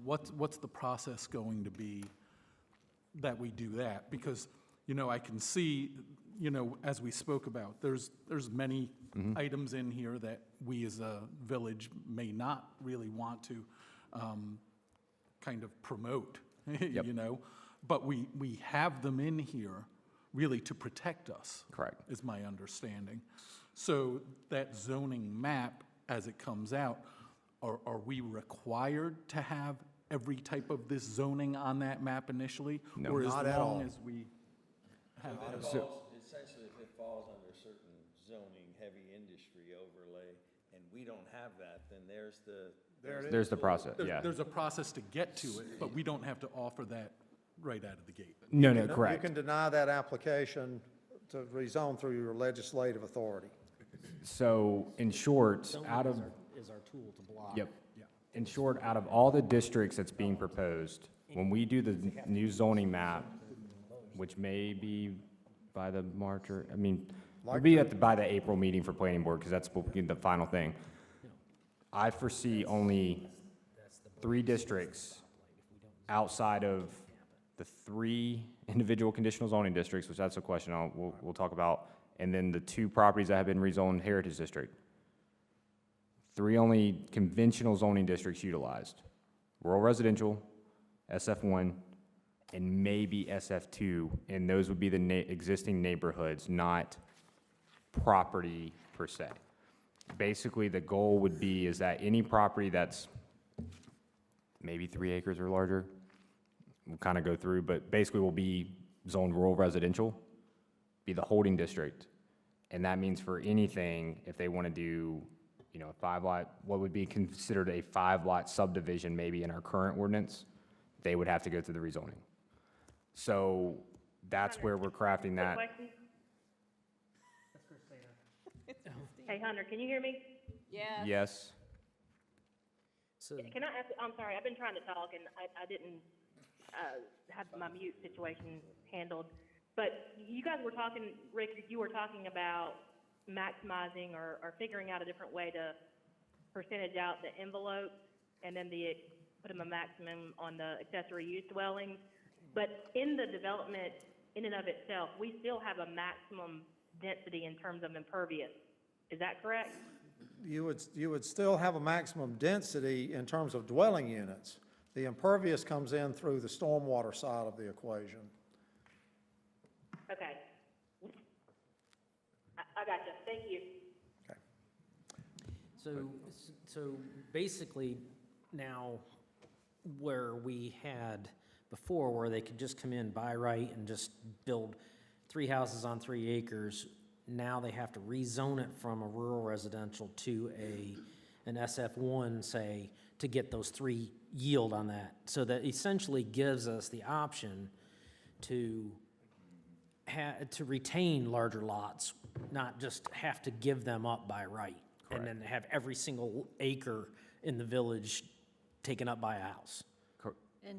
What's the process going to be that we do that? Because, you know, I can see, you know, as we spoke about, there's many items in here that we as a village may not really want to kind of promote, you know? But we have them in here really to protect us. Correct. Is my understanding. So that zoning map, as it comes out, are we required to have every type of this zoning on that map initially? No. Or Not as at long all. as we have it? Essentially, if it falls under certain zoning, heavy industry overlay, and we don't have that, then there's the. there's the process, yeah. There's a process to get to it, but we don't have to offer that right out of the gate. No, You correct. can deny that application to rezone through your legislative authority. So, in short, Zoning out of, is our tool to block. yep. In short, out of all the districts that's being proposed, when we do the new zoning map, which may be by the March or, I mean, it'll be by the April meeting for Planning Board, because that's the final thing. I foresee only 3 districts outside of the 3 individual conditional zoning districts, which that's a question we'll talk about, and then the 2 properties that have been rezoned Heritage District. 3 only conventional zoning districts utilized. Rural residential, SF1, and maybe SF2, and those would be the existing neighborhoods, not property per se. Basically, the goal would be is that any property that's maybe 3 acres or larger, we'll kind of go through, but basically will be zoned rural residential, be the holding district. And that means for anything, if they want to do, you know, a 5-lot, what would be considered a 5-lot subdivision maybe in our current ordinance, they would have to go through the rezoning. So that's where we're crafting that. Hey, Hunter, can you hear me? Yeah. Yes. So, Can I ask, I'm sorry, I've been trying to talk and I didn't have my mute situation handled. But you guys were talking, Rick, you were talking about maximizing or figuring out a different way to percentage out the envelope and then put them a maximum on the accessory use dwellings. But in the development, in and of itself, we still have a maximum density in terms of impervious. Is that correct? you would still have a maximum density in terms of dwelling units. The impervious comes in through the stormwater side of the equation. Okay. I gotcha. Thank you. So basically, now, where we had before, where they could just come in by right and just build 3 houses on 3 acres, now they have to rezone it from a rural residential to an SF1, say, to get those 3 yield on that. So that essentially gives us the option to retain larger lots, not just have to give them up by right. And then have every single acre in the village taken up by a house.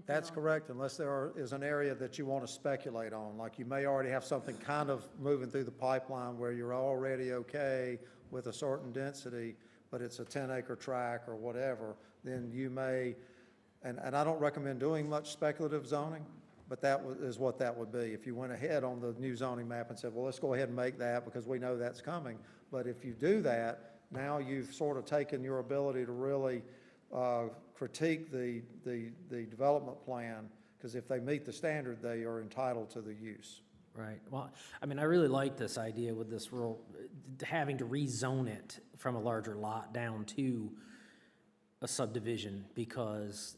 That's correct, unless there is an area that you want to speculate on, like you may already have something kind of moving through the pipeline where you're already okay with a certain density, but it's a 10-acre tract or whatever, then you may, and I don't recommend doing much speculative zoning, but that is what that would be. If you went ahead on the new zoning map and said, well, let's go ahead and make that because we know that's coming. But if you do that, now you've sort of taken your ability to really critique the development plan, because if they meet the standard, they are entitled to the use. Right. Well, I mean, I really like this idea with this rural, having to rezone it from a larger lot down to a subdivision, because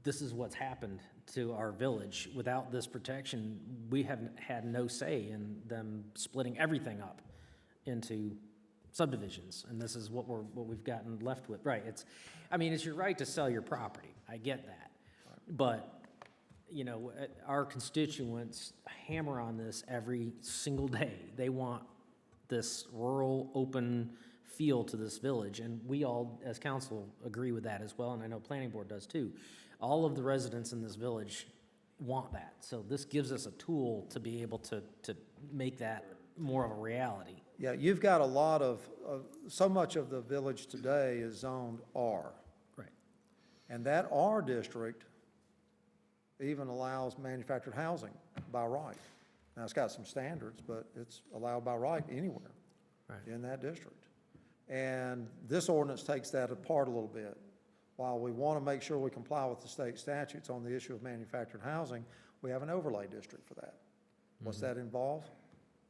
this is what's happened to our village. Without this protection, we haven't had no say in them splitting everything up into subdivisions, and this is what we've gotten left with. Right, it's your right to sell your property, I get that. But, our constituents hammer on this every single day. They want this rural, open feel to this village, and we all, as council, agree with that as well, and I know planning board does too. All of the residents in this village want that, so this gives us a tool to be able to make that more of a reality. Yeah, you've got a lot of, so much of the village today is zoned R. Right. And that R district even allows manufactured housing by right. Now, it's got some standards, but it's allowed by right anywhere in that district. And this ordinance takes that apart a little bit. While we want to make sure we comply with the state statutes on the issue of manufactured housing, we have an overlay district for that. What's that involve?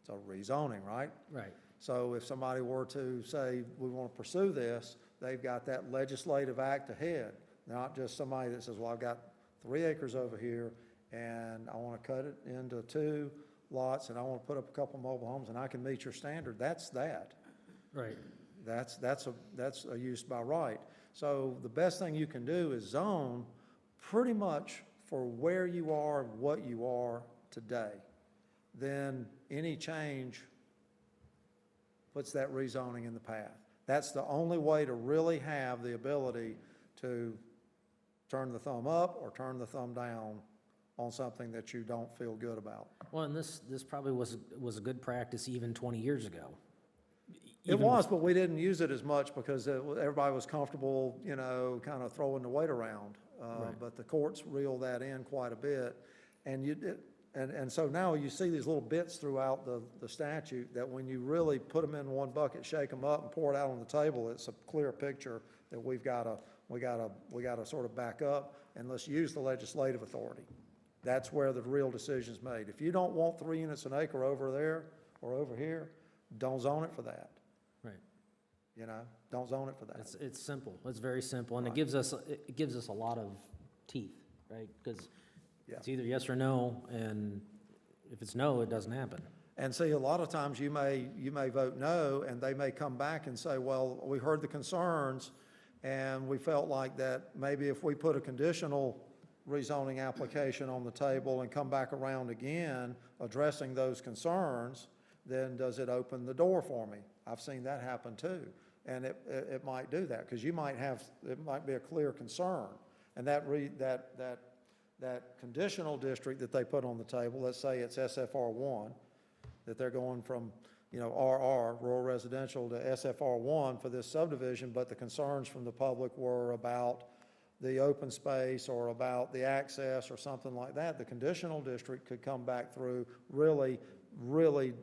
It's a rezoning, right? Right. So if somebody were to say, we want to pursue this, they've got that legislative act ahead, not just somebody that says, well, I've got 3 acres over here, and I want to cut it into 2 lots, and I want to put up a couple mobile homes, and I can meet your standard. That's that. Right. That's a use by right. So the best thing you can do is zone pretty much for where you are and what you are today. Then any change puts that rezoning in the path. That's the only way to really have the ability to turn the thumb up or turn the thumb down on something that you don't feel good about. Well, and this probably was a good practice even 20 years ago. It was, but we didn't use it as much because everybody was comfortable, kind of throwing the weight around. But the courts reeled that in quite a bit. And so now you see these little bits throughout the statute that when you really put them in one bucket, shake them up and pour it out on the table, it's a clear picture that we gotta sort of back up, and let's use the legislative authority. That's where the real decision's made. If you don't want 3 units an acre over there or over here, don't zone it for that. Right. Don't zone it for that. It's simple. It's very simple, and it gives us a lot of teeth, right? Because it's either yes or no, and if it's no, it doesn't happen. And see, a lot of times you may vote no, and they may come back and say, well, we heard the concerns, and we felt like that maybe if we put a conditional rezoning application on the table and come back around again addressing those concerns, then does it open the door for me? I've seen that happen too. And it might do that, because it might be a clear concern. And that conditional district that they put on the table, let's say it's SFR1, that they're going from, RR, rural residential, to SFR1 for this subdivision, but the concerns from the public were about the open space or about the access or something like that. The conditional district could come back through really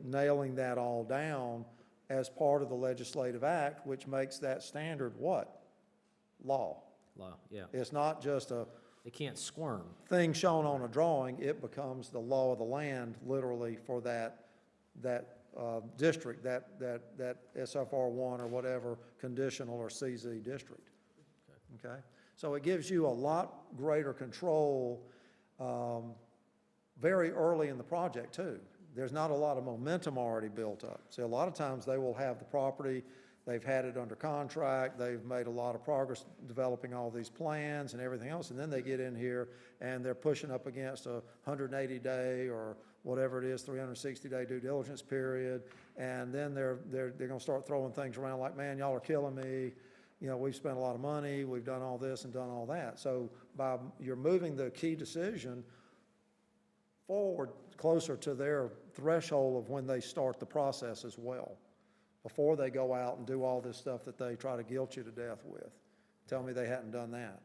nailing that all down as part of the legislative act, which makes that standard what? Law. Law, yeah. It's not just a They can't squirm. thing shown on a drawing, it becomes the law of the land literally for that district, that SFR1 or whatever conditional or CZ district. Okay? So it gives you a lot greater control very early in the project too. There's not a lot of momentum already built up. See, a lot of times they will have the property, they've had it under contract, they've made a lot of progress developing all these plans and everything else, and then they get in here and they're pushing up against a 180-day or whatever it is, 360-day due diligence period, and then they're gonna start throwing things around like, man, y'all are killing me, you know, we've spent a lot of money, we've done all this and done all that. So you're moving the key decision forward closer to their threshold of when they start the process as well, before they go out and do all this stuff that they try to guilt you to death with. Tell me they hadn't done that.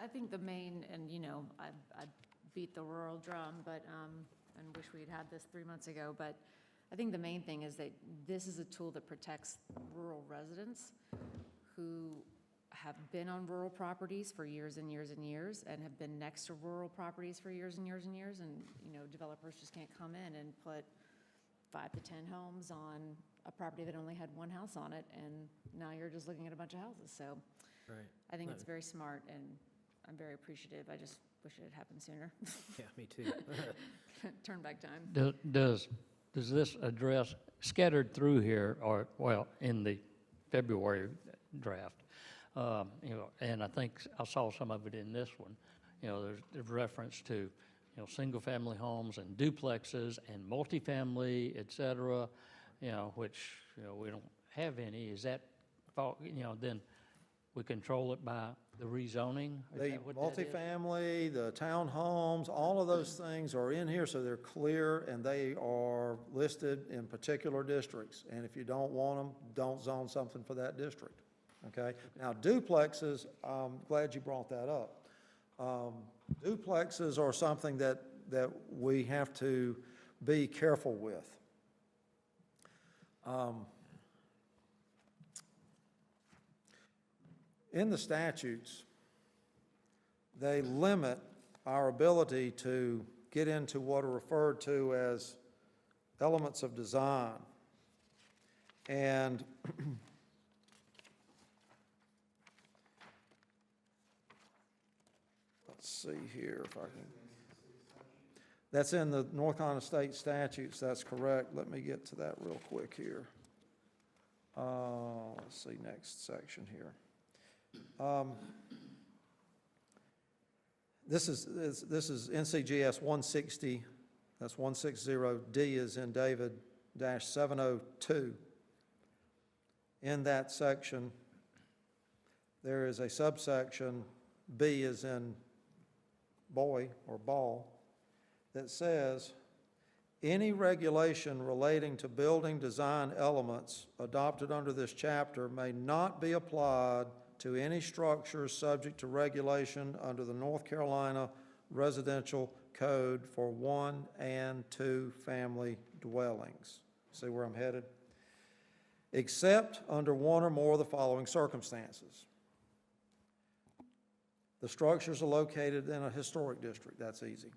I think the main, and you know, I beat the rural drum, but, and wish we had had this 3 months ago, but I think the main thing is that this is a tool that protects rural residents who have been on rural properties for years and years and years, and have been next to rural properties for years and years and years, and, you know, developers just can't come in and put 5 to 10 homes on a property that only had one house on it, and now you're just looking at a bunch of houses. So Right. I think it's very smart, and I'm very appreciative. I just wish it had happened sooner. Yeah, me too. Turn back time. Does this address, scattered through here, or, well, in the February draft, you know, and I think I saw some of it in this one, you know, there's reference to, you know, single-family homes and duplexes and multifamily, et cetera, you know, which, you know, we don't have any. Is that, you know, then we control it by the rezoning? Is The that what that is? multifamily, the townhomes, all of those things are in here, so they're clear, and they are listed in particular districts. And if you don't want them, don't zone something for that district, okay? Now duplexes, I'm glad you brought that up. Duplexes are something that we have to be careful with. In the statutes, they limit our ability to get into what are referred to as elements of design. And let's see here if I can. That's in the North Carolina State statutes, that's correct. Let me get to that real quick here. Let's see, next section here. This is NCGS 160, that's 160D is in David -702. In that section, there is a subsection, B is in boy or ball, that says, any regulation relating to building design elements adopted under this chapter may not be applied to any structures subject to regulation under the North Carolina Residential Code for 1 and 2 family dwellings. See where I'm headed? Except under one or more of the following circumstances. The structures are located in a historic district, that's easy.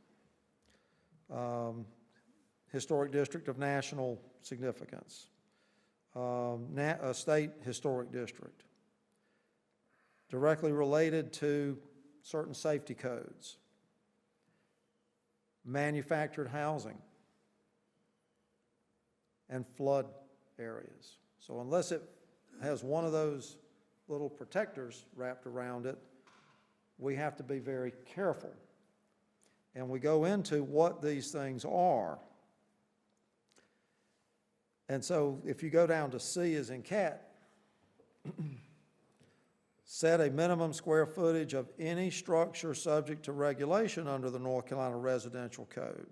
Historic district of national significance. A state historic district. Directly related to certain safety codes. Manufactured housing. And flood areas. So unless it has one of those little protectors wrapped around it, we have to be very careful. And we go into what these things are. And so if you go down to C as in cat, set a minimum square footage of any structure subject to regulation under the North Carolina Residential Code.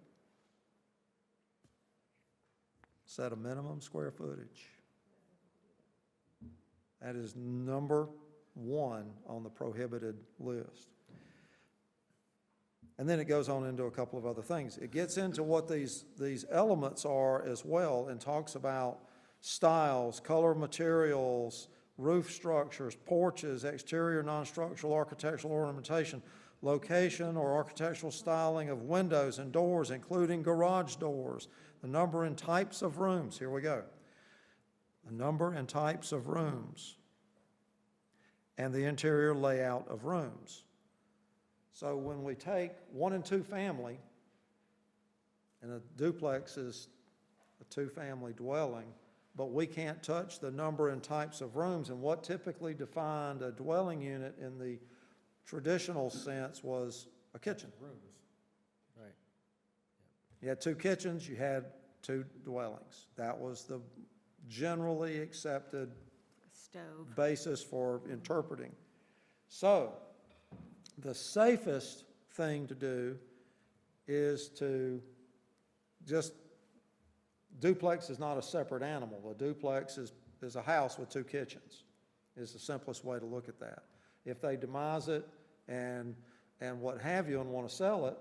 Set a minimum square footage. That is number 1 on the prohibited list. And then it goes on into a couple of other things. It gets into what these elements are as well, and talks about styles, color materials, roof structures, porches, exterior non-structural architectural ornamentation, location or architectural styling of windows and doors, including garage doors, the number and types of rooms, here we go, the number and types of rooms, and the interior layout of rooms. So when we take 1 and 2 family, and a duplex is a 2-family dwelling, but we can't touch the number and types of rooms, and what typically defined a dwelling unit in the traditional sense was a kitchen. Right. You had 2 kitchens, you had 2 dwellings. That was the generally accepted Stove. basis for interpreting. So, the safest thing to do is to just, duplex is not a separate animal. A duplex is a house with 2 kitchens, is the simplest way to look at that. If they demise it and what have you and want to sell it,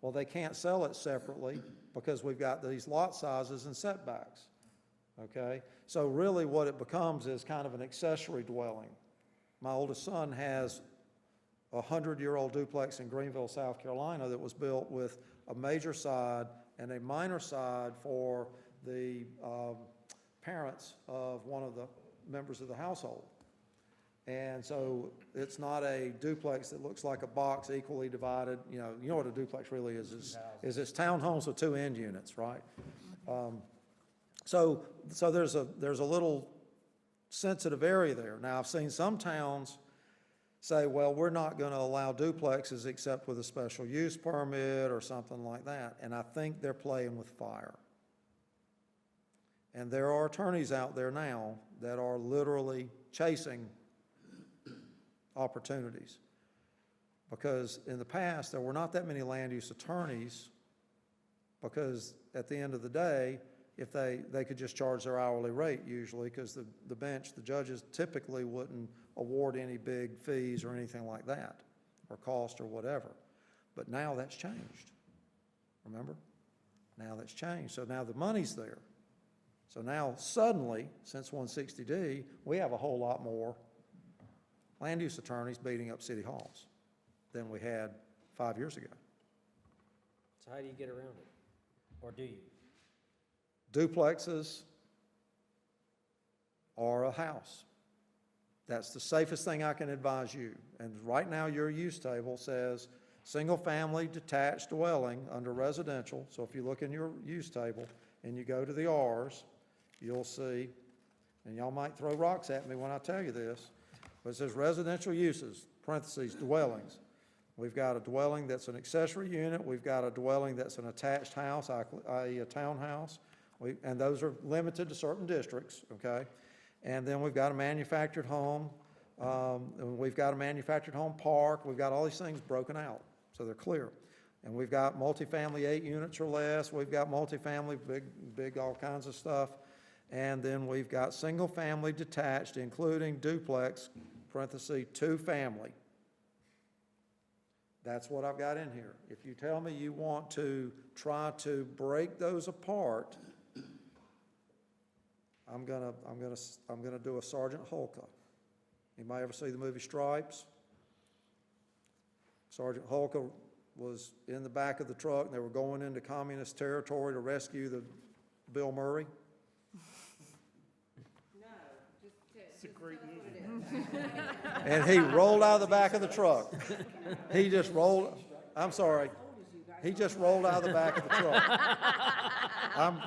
well, they can't sell it separately because we've got these lot sizes and setbacks, okay? So really what it becomes is kind of an accessory dwelling. My oldest son has a 100-year-old duplex in Greenville, South Carolina that was built with a major side and a minor side for the parents of one of the members of the household. And so it's not a duplex that looks like a box equally divided. You know what a duplex really is it's townhomes with 2 end units, right? So there's a little sensitive area there. Now, I've seen some towns say, well, we're not going to allow duplexes except with a special use permit or something like that. And I think they're playing with fire. And there are attorneys out there now that are literally chasing opportunities. Because in the past, there were not that many land use attorneys, because at the end of the day, if they could just charge their hourly rate usually, because the bench, the judges typically wouldn't award any big fees or anything like that, or cost or whatever. But now that's changed, remember? Now that's changed, so now the money's there. So now suddenly, since 160D, we have a whole lot more land use attorneys beating up city halls than we had 5 years ago. So how do you get around it? Or do you? Duplexes are a house. That's the safest thing I can advise you. And right now, your use table says single-family detached dwelling under residential. So if you look in your use table and you go to the Rs, you'll see, and y'all might throw rocks at me when I tell you this, but it says residential uses, parentheses, dwellings. We've got a dwelling that's an accessory unit. We've got a dwelling that's an attached house, i.e. a townhouse. And those are limited to certain districts, okay? And then we've got a manufactured home. And we've got a manufactured home park. We've got all these things broken out, so they're clear. And we've got multifamily 8 units or less. We've got multifamily, big all kinds of stuff. And then we've got single-family detached, including duplex, parentheses, 2-family. That's what I've got in here. If you tell me you want to try to break those apart, I'm gonna do a Sergeant Hulka. Anybody ever see the movie Stripes? Sergeant Hulka was in the back of the truck, and they were going into communist territory to rescue the Bill Murray. It's a great movie. And he rolled out of the back of the truck. He just rolled, I'm sorry, he just rolled out of the back of the truck.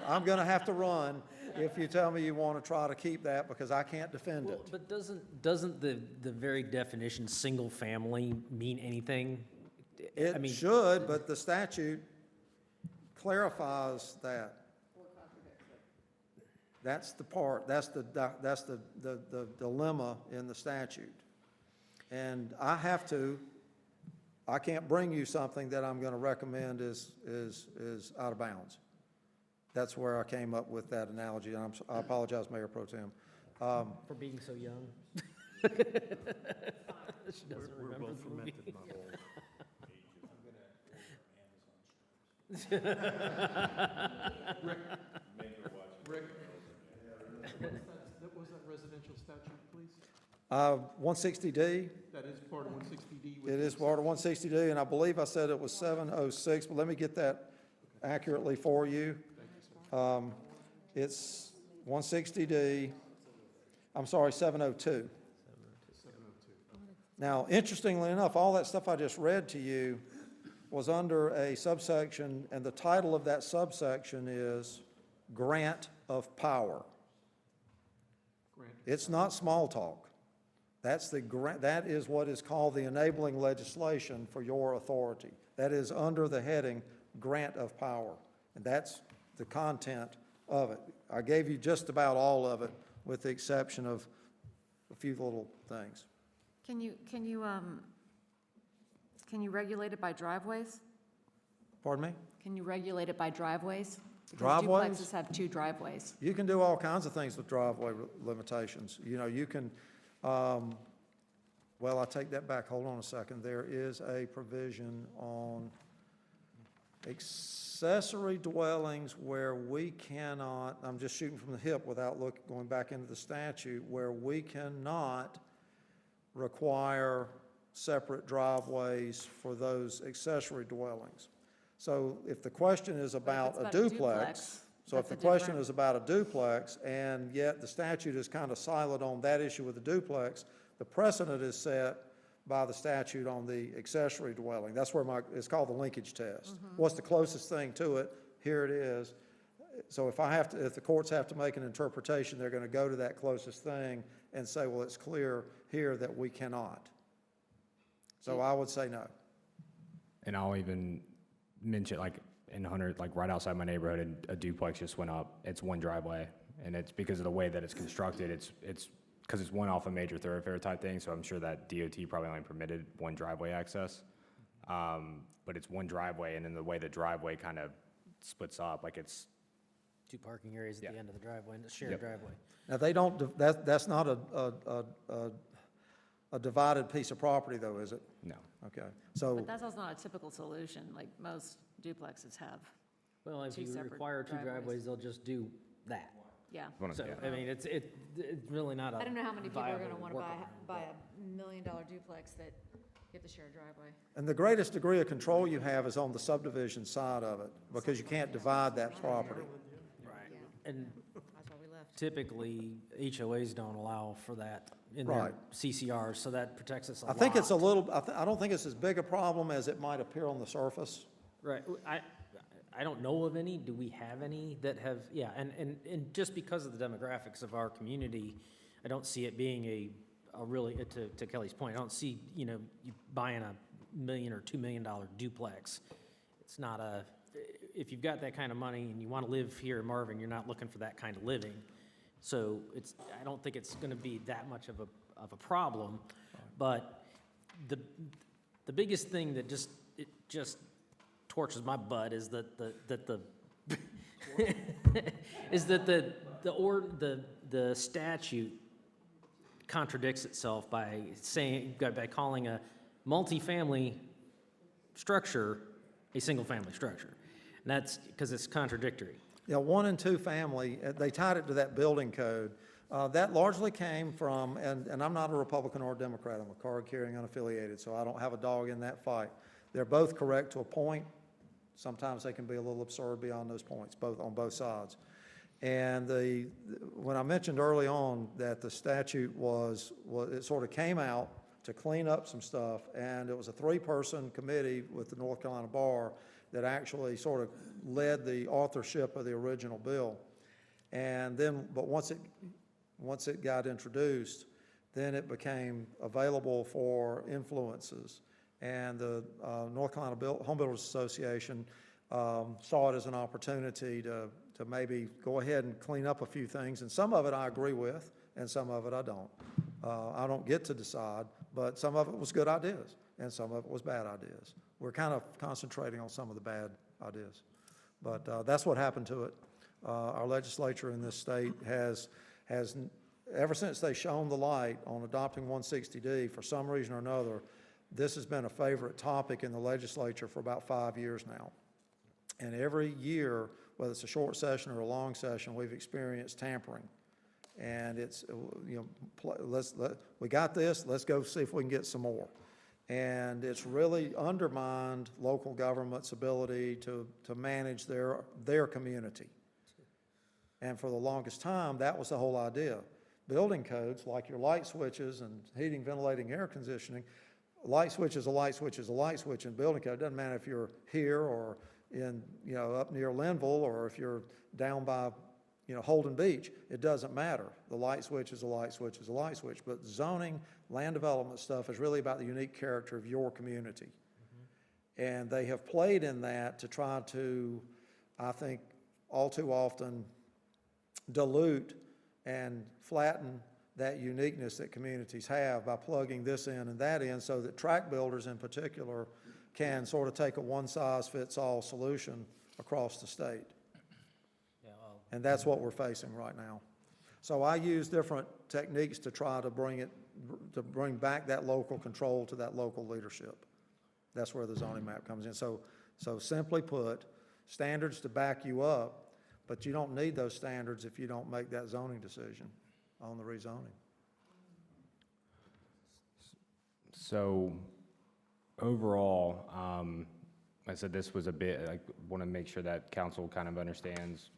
I'm gonna have to run if you tell me you want to try to keep that, because I can't defend Well, it. but doesn't the very definition, single family, mean anything? I It mean, should, but the statute clarifies that. That's the part, that's the dilemma in the statute. And I can't bring you something that I'm going to recommend is out of bounds. That's where I came up with that analogy, and I apologize, Mayor Pro Tem. for being so young. She doesn't We're remember both the movie. fermented, not old. residential statute, please? 160D, That is part of 160D? it is part of 160D, and I believe I said it was 706, but let me get that accurately for you. It's 160D, I'm sorry, 702. Now, interestingly enough, all that stuff I just read to you was under a subsection, and the title of that subsection is Grant of Power. It's not small talk. That's the grant, that is what is called the enabling legislation for your authority. That is under the heading Grant of Power, and that's the content of it. I gave you just about all of it, with the exception of a few little things. Can you regulate it by driveways? Pardon me? Can you regulate it by driveways? Driveways? Because duplexes have 2 driveways. You can do all kinds of things with driveway limitations. You know, you can, well, I take that back. Hold on a second. There is a provision on accessory dwellings where we cannot, I'm just shooting from the hip without going back into the statute, where we cannot require separate driveways for those accessory dwellings. So if the question is about a duplex, so if the question is about a duplex, and yet the statute is kind of silent on that issue with the duplex, the precedent is set by the statute on the accessory dwelling. That's where it's called the linkage test. What's the closest thing to it? Here it is. So if the courts have to make an interpretation, they're going to go to that closest thing and say, well, it's clear here that we cannot. So I would say no. And I'll even mention, like, in Hunter, like, right outside my neighborhood, a duplex just went up. It's one driveway, and it's because of the way that it's constructed. It's because it's one off a major thoroughfare type thing, so I'm sure that DOT probably only permitted one driveway access. But it's one driveway, and then the way the driveway kind of splits up, like it's 2 parking areas at the end of the driveway, and a shared driveway. Now, they don't, that's not a divided piece of property, though, is it? No. Okay, so, But that's also not a typical solution, like most duplexes have. Well, if 2 you separate require 2 driveways, they'll just do that. Yeah. So, I mean, it's really not a I don't know how many people are going to viable want to workaround. buy a $1 million duplex that you have to share a driveway. and the greatest degree of control you have is on the subdivision side of it, because you can't divide that property. Right. And That's why we left. typically, HOAs don't allow for that in their Right. CCRs, so that protects us a lot. I think it's a little, I don't think it's as big a problem as it might appear on the surface. Right, I don't know of any, do we have any that have, yeah, and just because of the demographics of our community, I don't see it being a really, to Kelly's point, I don't see, you buying a $1 million or $2 million duplex. It's not if you've got that kind of money and you want to live here in Marvin, you're not looking for that kind of living. So I don't think it's going to be that much of a problem, but the biggest thing that just torches my butt is that the statute contradicts itself by calling a multifamily structure a single-family structure. And that's because it's contradictory. Yeah, 1 and 2 family, they tied it to that building code. That largely came from, and I'm not a Republican or a Democrat, I'm a card-carrying unaffiliated, so I don't have a dog in that fight. They're both correct to a point. Sometimes they can be a little absurd beyond those points, on both sides. And when I mentioned early on that the statute it sort of came out to clean up some stuff, and it was a 3-person committee with the North Carolina Bar that actually sort of led the authorship of the original bill. And then, but once it got introduced, then it became available for influences. And the North Carolina Home Builders Association saw it as an opportunity to maybe go ahead and clean up a few things. And some of it I agree with, and some of it I don't. I don't get to decide, but some of it was good ideas, and some of it was bad ideas. We're kind of concentrating on some of the bad ideas. But that's what happened to it. Our legislature in this state has, ever since they shone the light on adopting 160D, for some reason or another, this has been a favorite topic in the legislature for about 5 years now. And every year, whether it's a short session or a long session, we've experienced tampering. And it's, we got this, let's go see if we can get some more. And it's really undermined local government's ability to manage their community. And for the longest time, that was the whole idea. Building codes, like your light switches and heating, ventilating, air conditioning, light switch is a light switch is a light switch in building code. It doesn't matter if you're here or in, up near Linville, or if you're down by, Holden Beach. It doesn't matter. The light switch is a light switch is a light switch. But zoning, land development stuff is really about the unique character of your community. And they have played in that to try to, I think, all too often dilute and flatten that uniqueness that communities have by plugging this in and that in, so that tract builders in particular can sort of take a one-size-fits-all solution across the state. And that's what we're facing right now. So I use different techniques to try to bring back that local control to that local leadership. That's where the zoning map comes in. So simply put, standards to back you up, but you don't need those standards if you don't make that zoning decision on the rezoning. So overall, I said this was a bit, I want to make sure that council kind of understands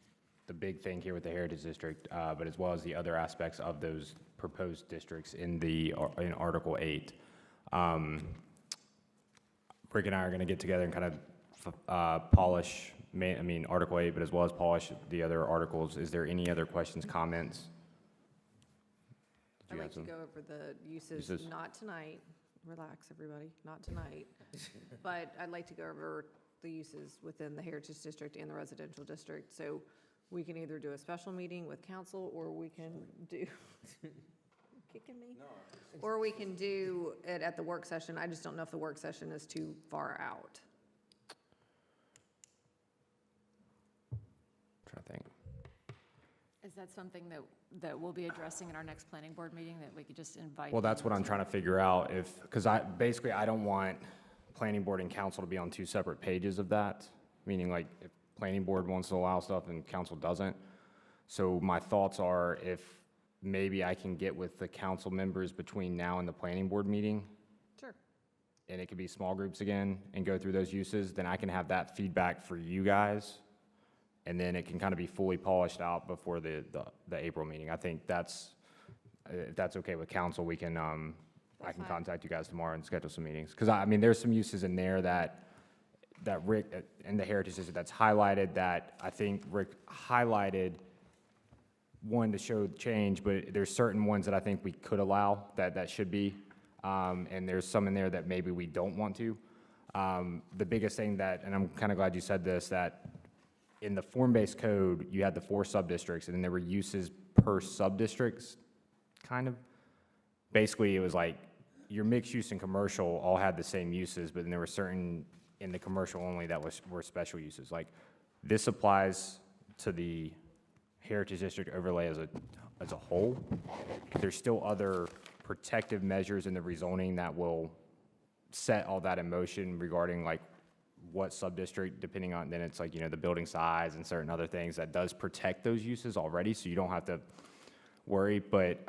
the big thing here with the Heritage District, but as well as the other aspects of those proposed districts in Article 8. Rick and I are going to get together and kind of polish, Article 8, but as well as polish the other articles. Is there any other questions, comments? I'd like to go over the uses, not tonight. Relax, everybody, not tonight. But I'd like to go over the uses within the Heritage District and the Residential District. So we can either do a special meeting with council, or we can do, kicking me? Or we can do it at the work session. I just don't know if the work session is too far out. Trying to think. Is that something that we'll be addressing in our next planning board meeting, that we could just invite? Well, that's what I'm trying to figure out, because I don't want planning board and council to be on two separate pages of that, meaning like if planning board wants to allow stuff and council doesn't. So my thoughts are, if maybe I can get with the council members between now and the planning board meeting, Sure. and it could be small groups again, and go through those uses, then I can have that feedback for you guys, and then it can kind of be fully polished out before the April meeting. I think that's, if that's okay with council, we can, I can contact you guys tomorrow and schedule some meetings. Because there's some uses in there that Rick, in the Heritage District, that's highlighted, that I think Rick highlighted, one, to show change, but there's certain ones that I think we could allow that should be, and there's some in there that maybe we don't want to. The biggest thing that, and I'm kind of glad you said this, that in the form-based code, you had the 4 sub-districts, and then there were uses per sub-districts, kind of. Basically, it was like your mixed use and commercial all had the same uses, but then there were certain in the commercial only that were special uses. Like, this applies to the Heritage District overlay as a whole. There's still other protective measures in the rezoning that will set all that in motion regarding like what sub-district, depending on, then it's like, the building size and certain other things that does protect those uses already, so you don't have to worry. But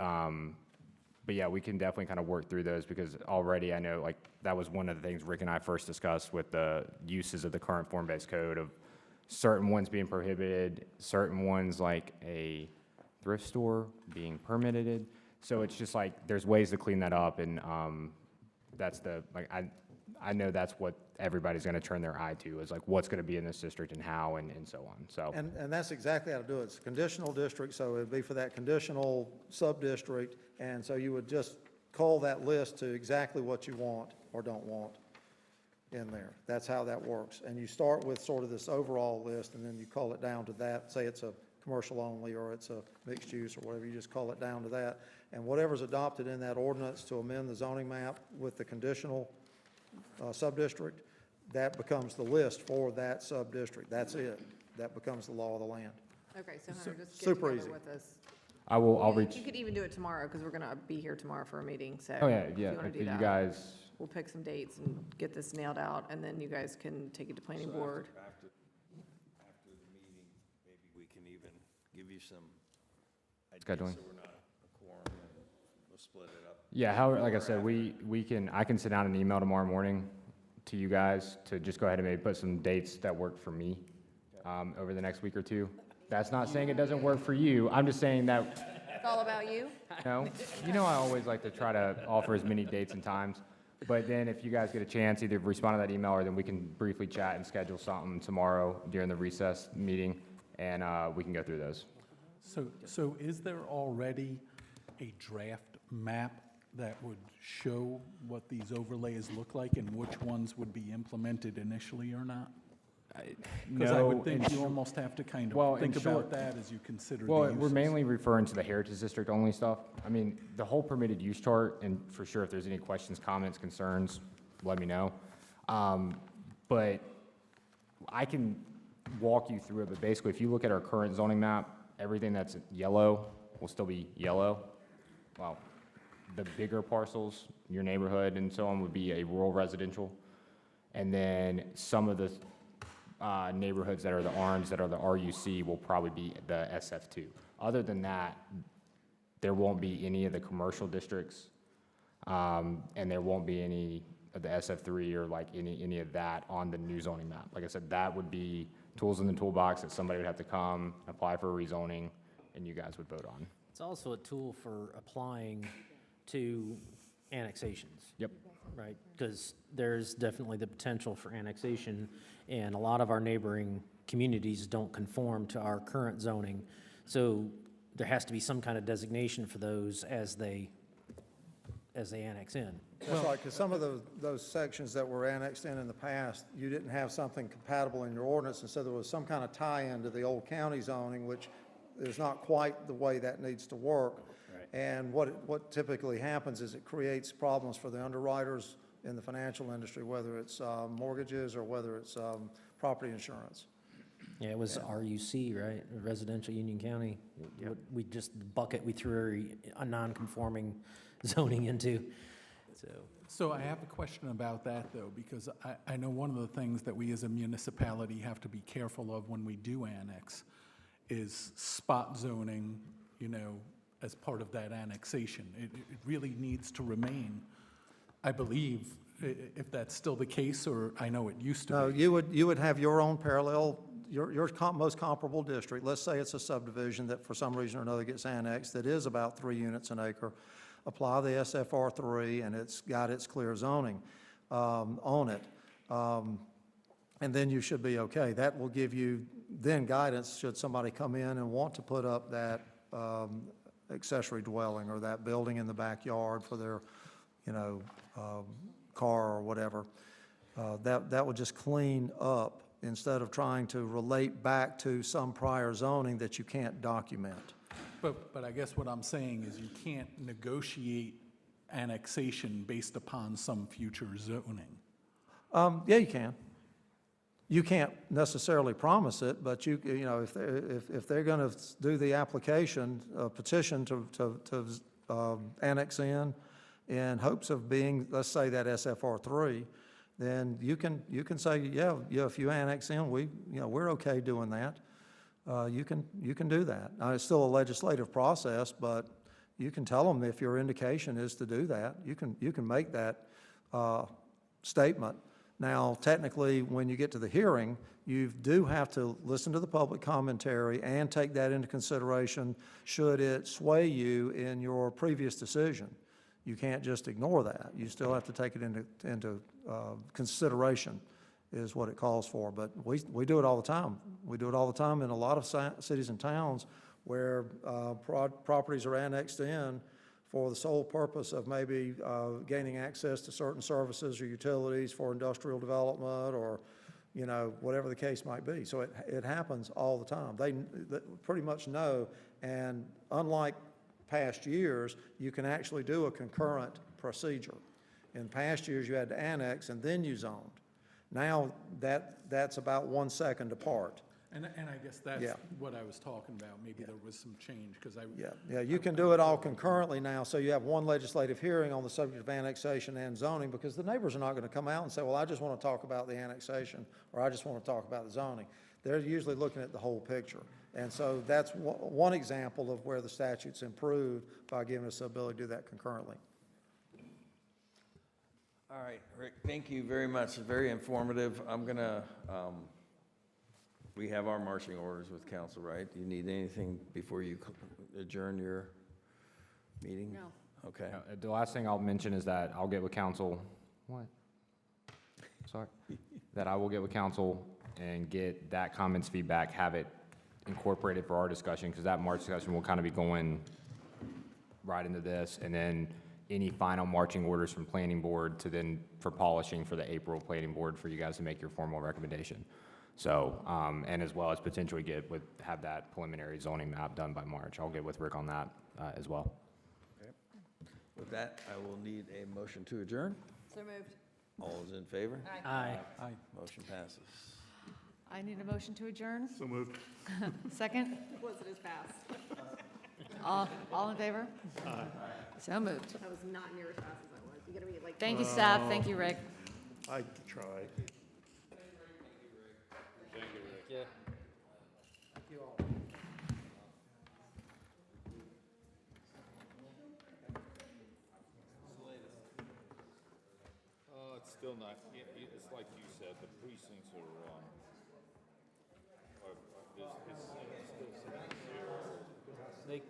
yeah, we can definitely kind of work through those, because already I know, like, that was one of the things Rick and I first discussed with the uses of the current form-based code, of certain ones being prohibited, certain ones like a thrift store being permitted. So it's just like, there's ways to clean that up, and that's I know that's what everybody's going to turn their eye to, is like what's going to be in this district and how, and so on. So And that's exactly how to do it. It's a conditional district, so it'd be for that conditional sub-district, and so you would just call that list to exactly what you want or don't want in there. That's how that works. And you start with sort of this overall list, and then you call it down to that. Say it's a commercial only, or it's a mixed use, or whatever, you just call it down to that. And whatever's adopted in that ordinance to amend the zoning map with the conditional sub-district, that becomes the list for that sub-district. That's it. That becomes the law of the land. Okay, so Hunter, just get Super together easy. with us. I'll reach. You could even do it tomorrow, because we're going to be here tomorrow for a meeting, so. Oh, yeah, if you wanna if do you that, guys, we'll pick some dates and get this nailed out, and then you guys can take it to planning board. After the meeting, maybe we can even give you some scheduling. So we're not a quorum, and we'll split it up. Yeah, however, like I said, I can send out an email tomorrow morning to you guys to just go ahead and maybe put some dates that work for me over the next week or two. That's not saying it doesn't work for you. I'm just saying that, It's all about you? no, I always like to try to offer as many dates and times. But then if you guys get a chance, either respond to that email or then we can briefly chat and schedule something tomorrow during the recess meeting and we can go through those. So is there already a draft map that would show what these overlays look like and which ones would be implemented initially or not? Because I would think you almost have to kind Well, of think in about short- that as you consider the Well, uses. we're mainly referring to the Heritage District only stuff. I mean, the whole permitted use chart, and for sure, if there's any questions, comments, concerns, let me know. But I can walk you through it, but basically, if you look at our current zoning map, everything that's yellow will still be yellow. Well, the bigger parcels, your neighborhood and so on, would be a rural residential. And then some of the neighborhoods that are the orange, that are the RUC, will probably be the SF2. Other than that, there won't be any of the commercial districts, and there won't be any of the SF3 or like any of that on the new zoning map. Like I said, that would be tools in the toolbox that somebody would have to come, apply for a rezoning, and you guys would vote on. It's also a tool for applying to annexations. Yep. Right, because there's definitely the potential for annexation, and a lot of our neighboring communities don't conform to our current zoning. So there has to be some kind of designation for those as they annex in. That's right, because some of those sections that were annexed in the past, you didn't have something compatible in your ordinance, and so there was some kind of tie-in to the old county zoning, which is not quite the way that needs to work. And what typically happens is it creates problems for the underwriters in the financial industry, whether it's mortgages or whether it's property insurance. Yeah, it was RUC, right, Residential Union County. We just, the bucket we threw a non-conforming zoning into, so. So I have a question about that, though, because I know one of the things that we as a municipality have to be careful of when we do annex is spot zoning, as part of that annexation. It really needs to remain, I believe, if that's still the case, or I know it used to be. No, you would have your own parallel, your most comparable district. Let's say it's a subdivision that for some reason or another gets annexed that is about 3 units an acre. Apply the SFR3 and it's got its clear zoning on it. And then you should be okay. That will give you then guidance should somebody come in and want to put up that accessory dwelling or that building in the backyard for their, car or whatever. That would just clean up instead of trying to relate back to some prior zoning that you can't document. But I guess what I'm saying is you can't negotiate annexation based upon some future zoning. Yeah, you can. You can't necessarily promise it, but if they're going to do the application, petition to annex in hopes of being, let's say that SFR3, then you can say, yeah, if you annex in, we're okay doing that. You can do that. Now, it's still a legislative process, but you can tell them if your indication is to do that. You can make that statement. Now, technically, when you get to the hearing, you do have to listen to the public commentary and take that into consideration should it sway you in your previous decision. You can't just ignore that. You still have to take it into consideration is what it calls for. But we do it all the time. We do it all the time in a lot of cities and towns where properties are annexed in for the sole purpose of maybe gaining access to certain services or utilities for industrial development or, whatever the case might be. So it happens all the time. They pretty much know, and unlike past years, you can actually do a concurrent procedure. In past years, you had to annex and then you zoned. Now, that's about 1 second apart. And I guess that's Yeah. what I was talking about. Maybe there was some change, because Yeah, you can do it all concurrently now, so you have one legislative hearing on the subject of annexation and zoning, because the neighbors are not going to come out and say, well, I just want to talk about the annexation, or I just want to talk about the zoning. They're usually looking at the whole picture. And so that's one example of where the statute's improved by giving us the ability to do that concurrently. All right, Rick, thank you very much. Very informative. I'm gonna, we have our marching orders with council, right? Do you need anything before you adjourn your meeting? No. Okay. The last thing I'll mention is that I'll get with council, what? Sorry. That I will get with council and get that comments feedback, have it incorporated for our discussion, because that March discussion will kind of be going right into this, and then any final marching orders from planning board to then for polishing for the April planning board for you guys to make your formal recommendation. So, and as well as potentially have that preliminary zoning map done by March. I'll get with Rick on that as well. Okay. With that, I will need a motion to adjourn. So moved. All those in favor? Aye. Motion passes. I need a motion to adjourn. So moved. Second? Wasn't as fast. All in favor? So moved. That was not near as fast as I was. You gotta be like. Thank you, staff. Thank you, Rick. I try. It's still not, it's like you said, the precincts are, it's still. They